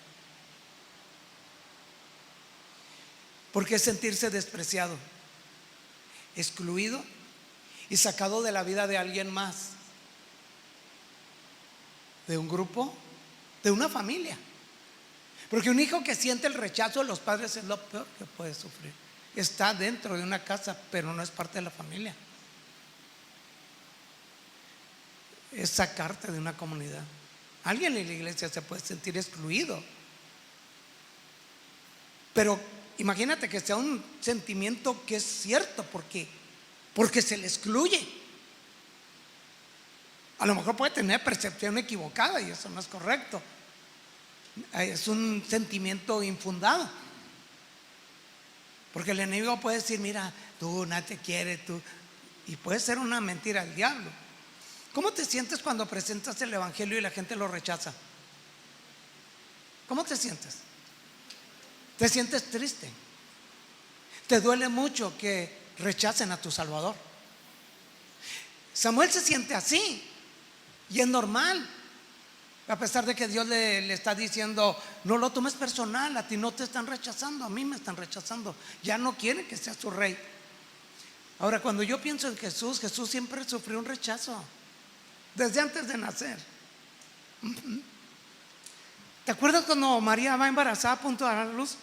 A: porque es sentirse despreciado, excluido y sacado de la vida de alguien más, de un grupo, de una familia. Porque un hijo que siente el rechazo de los padres es lo peor que puede sufrir. Está dentro de una casa, pero no es parte de la familia. Es sacarte de una comunidad. Alguien en la iglesia se puede sentir excluido, pero imagínate que sea un sentimiento que es cierto, porque se le excluye. A lo mejor puede tener percepción equivocada y eso no es correcto. Es un sentimiento infundado, porque el enemigo puede decir: mira, tú nadie te quiere, tú, y puede ser una mentira del diablo. ¿Cómo te sientes cuando presentas el evangelio y la gente lo rechaza? ¿Cómo te sientes? ¿Te sientes triste? ¿Te duele mucho que rechacen a tu Salvador? Samuel se siente así, y es normal, a pesar de que Dios le está diciendo: no lo tomes personal, a ti no te están rechazando, a mí me están rechazando, ya no quieren que sea su rey. Ahora, cuando yo pienso en Jesús, Jesús siempre sufrió un rechazo desde antes de nacer. ¿Te acuerdas cuando María va embarazada a punto de dar a luz?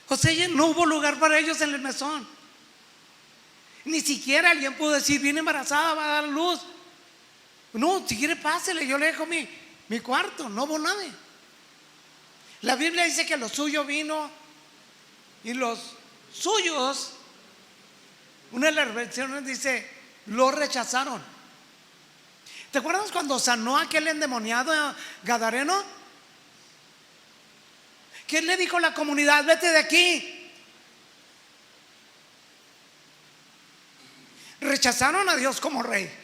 A: José, no hubo lugar para ellos en el mesón. Ni siquiera alguien pudo decir: viene embarazada, va a dar luz. No, si quiere pásele, yo le dejo mi cuarto. No hubo nadie. La Biblia dice que lo suyo vino y los suyos, una de las versiones dice, lo rechazaron. ¿Te acuerdas cuando sanó a aquel endemoniado gadareno? ¿Qué le dijo a la comunidad? Vete de aquí. Rechazaron a Dios como rey.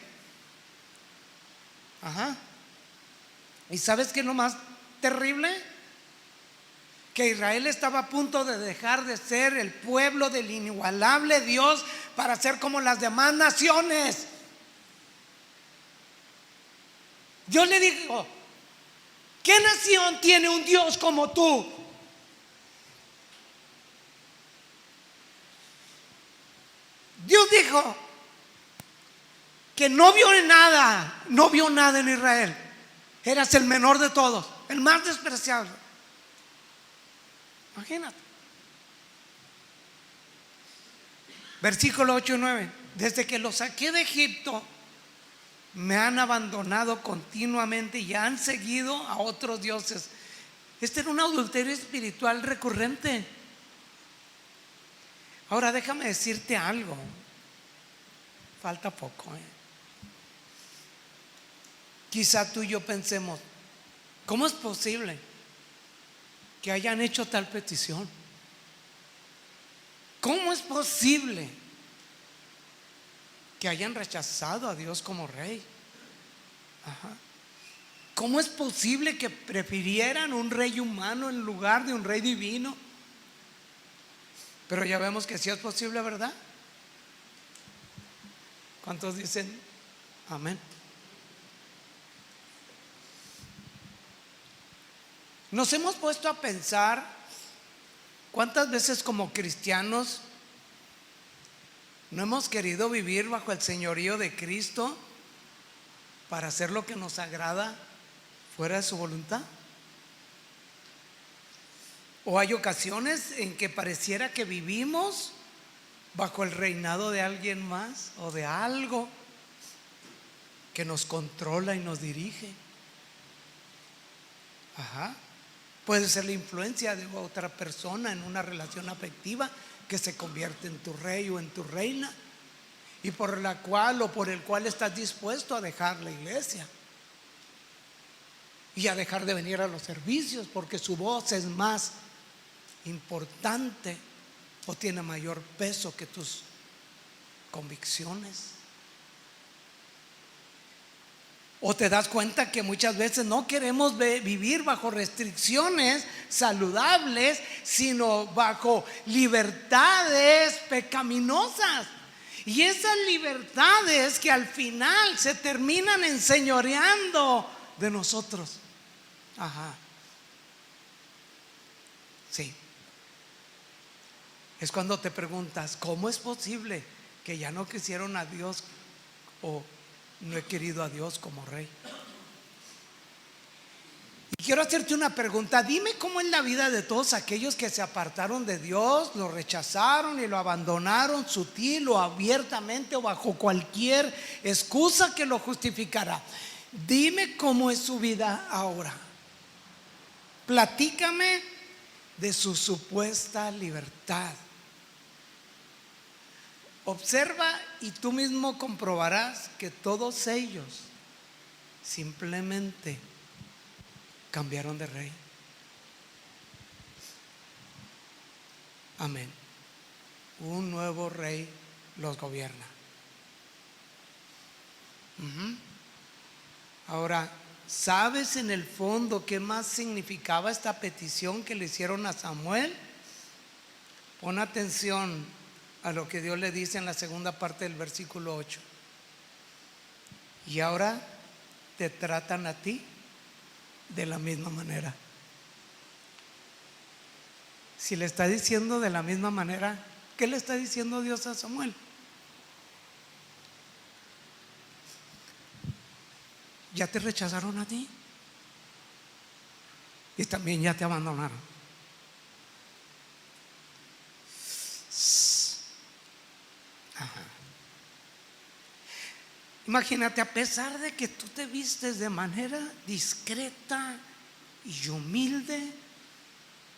A: ¿Y sabes qué es lo más terrible? que Israel estaba a punto de dejar de ser el pueblo del inigualable Dios para ser como las demás naciones. Dios le dijo: ¿qué nación tiene un Dios como tú? Dios dijo que no vio nada en Israel. Eras el menor de todos, el más despreciable. Imagínate. Versículo 8 y 9. Desde que los saqué de Egipto, me han abandonado continuamente y han seguido a otros dioses. Este era un adulterio espiritual recurrente. Ahora déjame decirte algo. Falta poco, Quizá tú y yo pensemos: ¿cómo es posible que hayan hecho tal petición? ¿Cómo es posible que hayan rechazado a Dios como rey? ¿Cómo es posible que prefirieran un rey humano en lugar de un rey divino? Pero ya vemos que sí es posible, ¿verdad? ¿Cuántos dicen amén? Nos hemos puesto a pensar cuántas veces como cristianos no hemos querido vivir bajo el señorío de Cristo para hacer lo que nos agrada fuera de su voluntad. O hay ocasiones en que pareciera que vivimos bajo el reinado de alguien más o de algo que nos controla y nos dirige. Puede ser la influencia de otra persona en una relación afectiva que se convierte en tu rey o en tu reina, y por la cual o por el cual estás dispuesto a dejar la iglesia y a dejar de venir a los servicios porque su voz es más importante o tiene mayor peso que tus convicciones. O te das cuenta que muchas veces no queremos vivir bajo restricciones saludables, sino bajo libertades pecaminosas. Y esas libertades que al final se terminan enseñoreando de nosotros. Sí. Es cuando te preguntas: ¿cómo es posible que ya no quisieron a Dios o no he querido a Dios como rey? Y quiero hacerte una pregunta. Dime cómo es la vida de todos aquellos que se apartaron de Dios, lo rechazaron y lo abandonaron sutil o abiertamente o bajo cualquier excusa que lo justificara. Dime cómo es su vida ahora. Platícame de su supuesta libertad. Observa y tú mismo comprobarás que todos ellos simplemente cambiaron de rey. Amén. Un nuevo rey los gobierna. Ahora, ¿sabes en el fondo qué más significaba esta petición que le hicieron a Samuel? Pon atención a lo que Dios le dice en la segunda parte del versículo 8. Y ahora te tratan a ti de la misma manera. Si le está diciendo de la misma manera, ¿qué le está diciendo Dios a Samuel? Ya te rechazaron a ti y también ya te abandonaron. Imagínate, a pesar de que tú te vistes de manera discreta y humilde,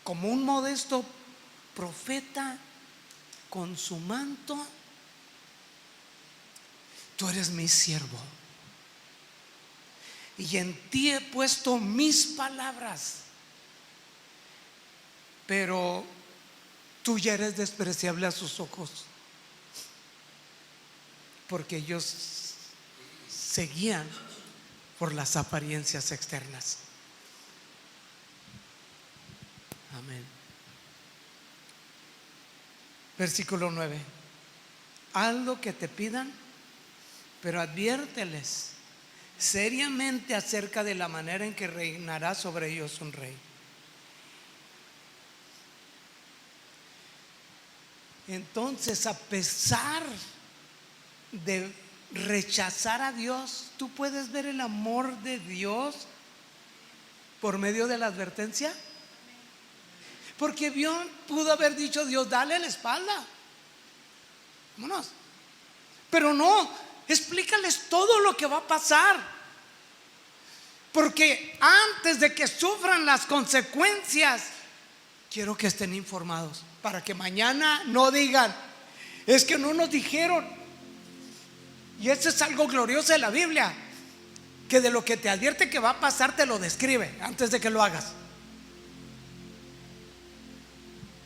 A: como un modesto profeta con su manto, tú eres mi siervo y en ti he puesto mis palabras, pero tú ya eres despreciable a sus ojos, porque ellos se guían por las apariencias externas. Amén. Versículo 9. Haz lo que te pidan, pero adviérteles seriamente acerca de la manera en que reinará sobre ellos un rey. Entonces, a pesar de rechazar a Dios, tú puedes ver el amor de Dios por medio de la advertencia. Porque pudo haber dicho Dios, dale la espalda, vámonos. Pero no, explícales todo lo que va a pasar. Porque antes de que sufran las consecuencias, quiero que estén informados, para que mañana no digan, es que no nos dijeron. Y eso es algo glorioso de la Biblia, que de lo que te advierte que va a pasar te lo describe antes de que lo hagas.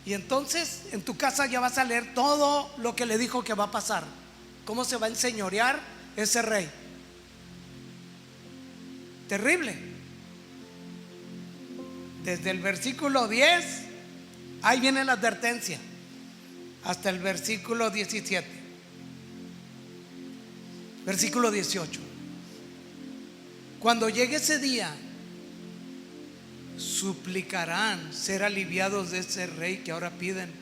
A: Y entonces en tu casa ya vas a leer todo lo que le dijo que va a pasar, cómo se va a enseñorear ese rey. Terrible. Desde el versículo 10, ahí viene la advertencia, hasta el versículo 17. Versículo 18. Cuando llegue ese día, suplicarán ser aliviados de ese rey que ahora piden.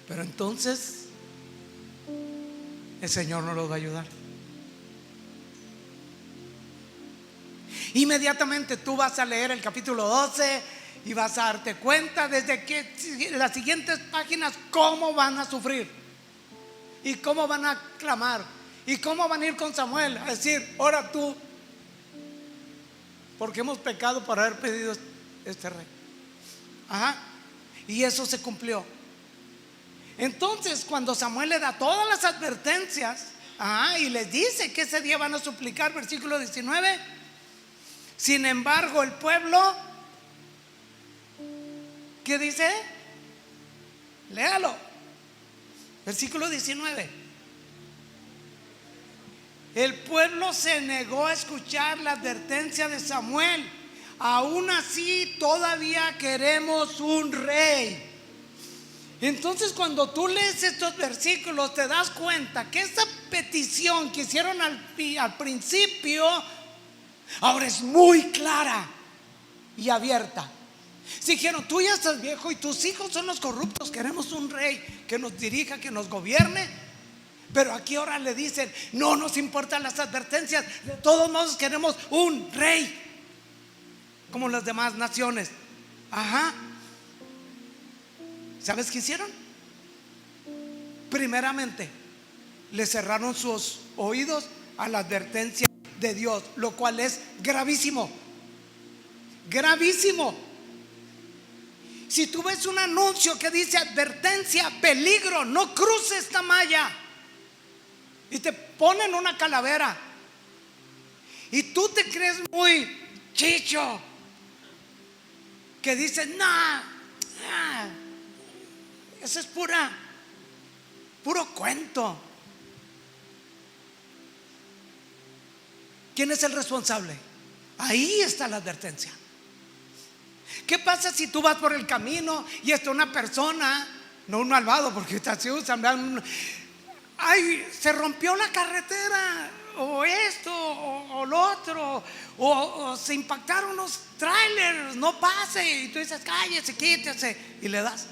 A: Pero entonces el Señor no los va a ayudar. Inmediatamente tú vas a leer el capítulo 12 y vas a darte cuenta desde que las siguientes páginas cómo van a sufrir y cómo van a clamar y cómo van a ir con Samuel a decir, ora tú, porque hemos pecado por haber pedido este rey. Ajá. Y eso se cumplió. Entonces, cuando Samuel le da todas las advertencias, y les dice que ese día van a suplicar, versículo 19. Sin embargo, el pueblo, ¿qué dice? Léalo. Versículo 19. El pueblo se negó a escuchar la advertencia de Samuel. Aún así, todavía queremos un rey. Entonces, cuando tú lees estos versículos, te das cuenta que esa petición que hicieron al principio, ahora es muy clara y abierta. Si dijeron, tú ya estás viejo y tus hijos son los corruptos, queremos un rey que nos dirija, que nos gobierne. Pero aquí ahora le dicen, no nos importan las advertencias, de todos modos queremos un rey como las demás naciones. Ajá. ¿Sabes qué hicieron? Primeramente, le cerraron sus oídos a la advertencia de Dios, lo cual es gravísimo. Gravísimo. Si tú ves un anuncio que dice advertencia, peligro, no cruces esta malla, y te ponen una calavera y tú te crees muy chicho, que dices, no, eso es puro cuento. ¿Quién es el responsable? Ahí está la advertencia. ¿Qué pasa si tú vas por el camino y está una persona, no un malvado, porque así usan, ay, se rompió la carretera, o esto, o lo otro, o se impactaron unos trailers, no pase, y tú dices, cállese, quítese, y le das.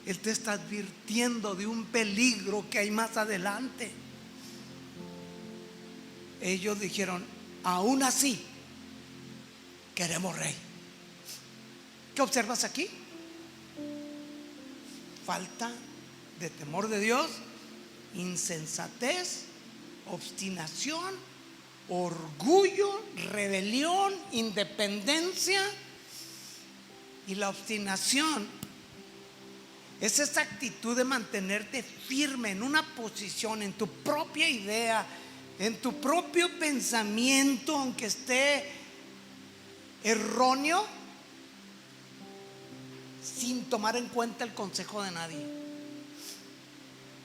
A: Él te está advirtiendo de un peligro que hay más adelante. Ellos dijeron, aún así queremos rey. ¿Qué observas aquí? Falta de temor de Dios, insensatez, obstinación, orgullo, rebelión, independencia. Y la obstinación es esa actitud de mantenerte firme en una posición, en tu propia idea, en tu propio pensamiento, aunque esté erróneo, sin tomar en cuenta el consejo de nadie.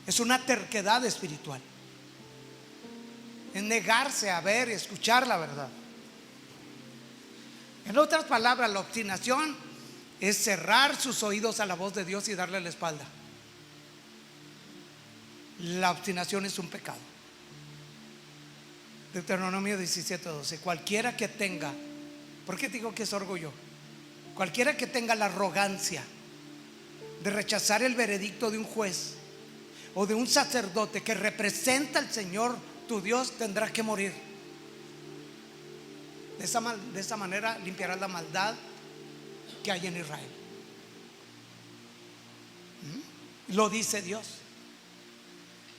A: Es una terquedad espiritual. Es negarse a ver y escuchar la verdad. En otras palabras, la obstinación es cerrar sus oídos a la voz de Dios y darle la espalda. La obstinación es un pecado. Deuteronomio 17:12. Cualquiera que tenga, ¿por qué digo que es orgullo? Cualquiera que tenga la arrogancia de rechazar el veredicto de un juez o de un sacerdote que representa al Señor tu Dios tendrá que morir. De esa manera limpiarás la maldad que hay en Israel. Lo dice Dios.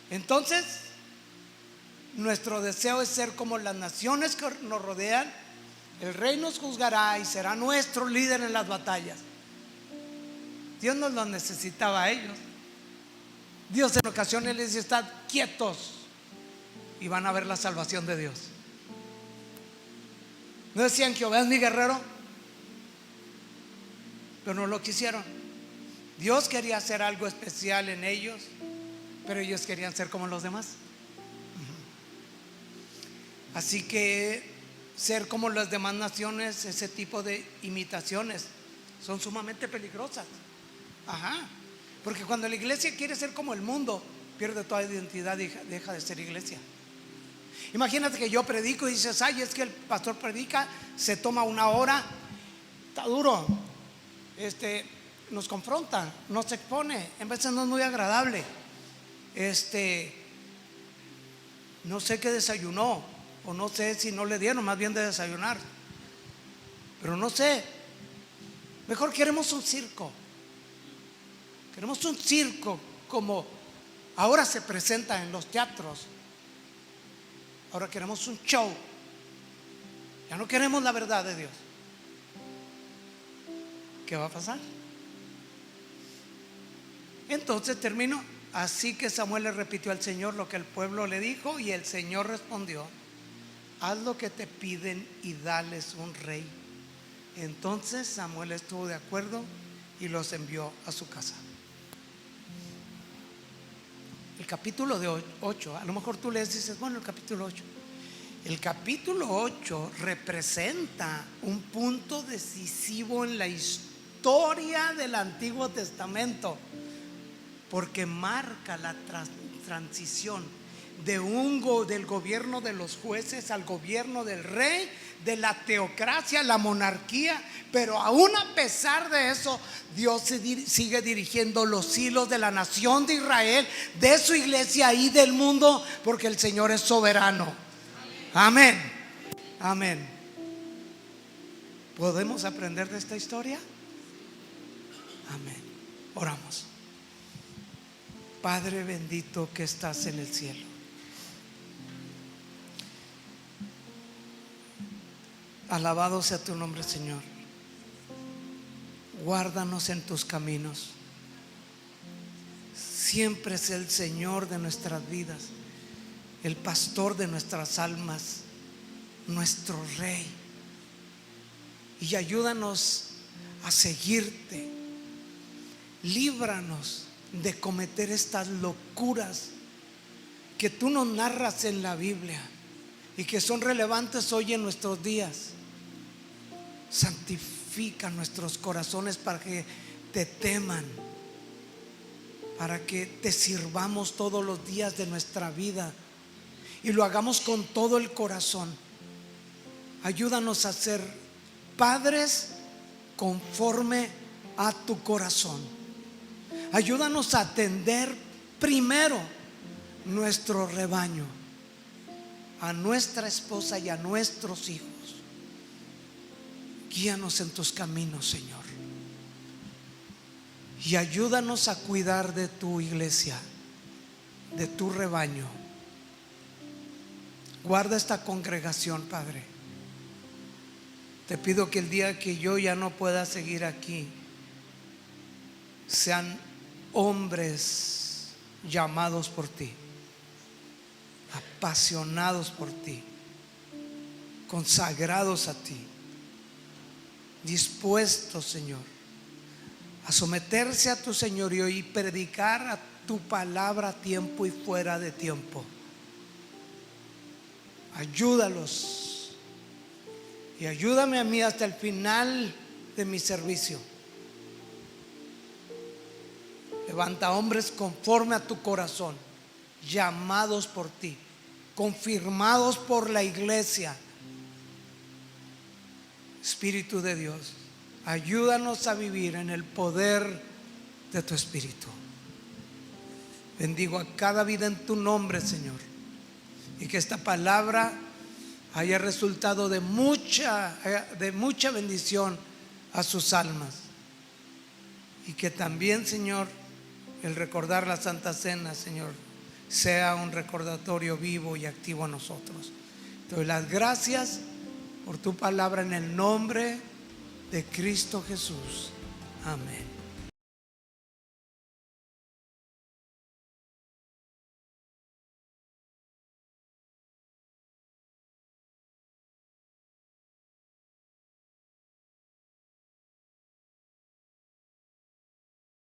A: Entonces, nuestro deseo es ser como las naciones que nos rodean. El rey nos juzgará y será nuestro líder en las batallas. Dios nos lo necesitaba a ellos. Dios en ocasiones les dice: estad quietos y van a ver la salvación de Dios. ¿No decían: Jehová es mi guerrero? Pero no lo quisieron. Dios quería hacer algo especial en ellos, pero ellos querían ser como los demás. Así que ser como las demás naciones, ese tipo de imitaciones son sumamente peligrosas. Porque cuando la iglesia quiere ser como el mundo, pierde toda identidad y deja de ser iglesia. Imagínate que yo predico y dices: ay, es que el pastor predica, se toma 1 hora, está duro, nos confronta, nos expone, en veces no es muy agradable. No sé qué desayunó, o no sé si no le dieron más bien de desayunar, pero no sé. Mejor queremos un circo. Queremos un circo como ahora se presenta en los teatros. Ahora queremos un show. Ya no queremos la verdad de Dios. ¿Qué va a pasar? Entonces termino. Así que Samuel le repitió al Señor lo que el pueblo le dijo, y el Señor respondió: haz lo que te piden y dales un rey. Entonces Samuel estuvo de acuerdo y los envió a su casa. El capítulo 8, a lo mejor tú lees y dices: bueno, el capítulo 8. El capítulo 8 representa un punto decisivo en la historia del Antiguo Testamento, porque marca la transición del gobierno de los jueces al gobierno del rey, de la teocracia, la monarquía. Pero aún a pesar de eso, Dios sigue dirigiendo los hilos de la nación de Israel, de su iglesia y del mundo, porque el Señor es soberano. Amén. Amén. ¿Podemos aprender de esta historia? Amén. Oramos. Padre bendito que estás en el cielo, alabado sea tu nombre, Señor. Guárdanos en tus caminos. Siempre es el Señor de nuestras vidas, el pastor de nuestras almas, nuestro Rey. Y ayúdanos a seguirte. Líbranos de cometer estas locuras que tú nos narras en la Biblia y que son relevantes hoy en nuestros días. Santifica nuestros corazones para que te teman, para que te sirvamos todos los días de nuestra vida y lo hagamos con todo el corazón. Ayúdanos a ser padres conforme a tu corazón. Ayúdanos a atender primero nuestro rebaño, a nuestra esposa y a nuestros hijos. Guíanos en tus caminos, Señor, y ayúdanos a cuidar de tu iglesia, de tu rebaño. Guarda esta congregación, Padre. Te pido que el día que yo ya no pueda seguir aquí, sean hombres llamados por ti, apasionados por ti, consagrados a ti, dispuestos, Señor, a someterse a tu señorío y predicar a tu palabra a tiempo y fuera de tiempo. Ayúdalos y ayúdame a mí hasta el final de mi servicio Levanta hombres conforme a tu corazón, llamados por ti, confirmados por la iglesia. Espíritu de Dios, ayúdanos a vivir en el poder de tu Espíritu. Bendigo a cada vida en tu nombre, Señor, y que esta palabra haya resultado de mucha bendición a sus almas. Y que también, Señor, el recordar la Santa Cena, Señor, sea un recordatorio vivo y activo a nosotros. Te doy las gracias por tu palabra en el nombre de Cristo Jesús. Amén.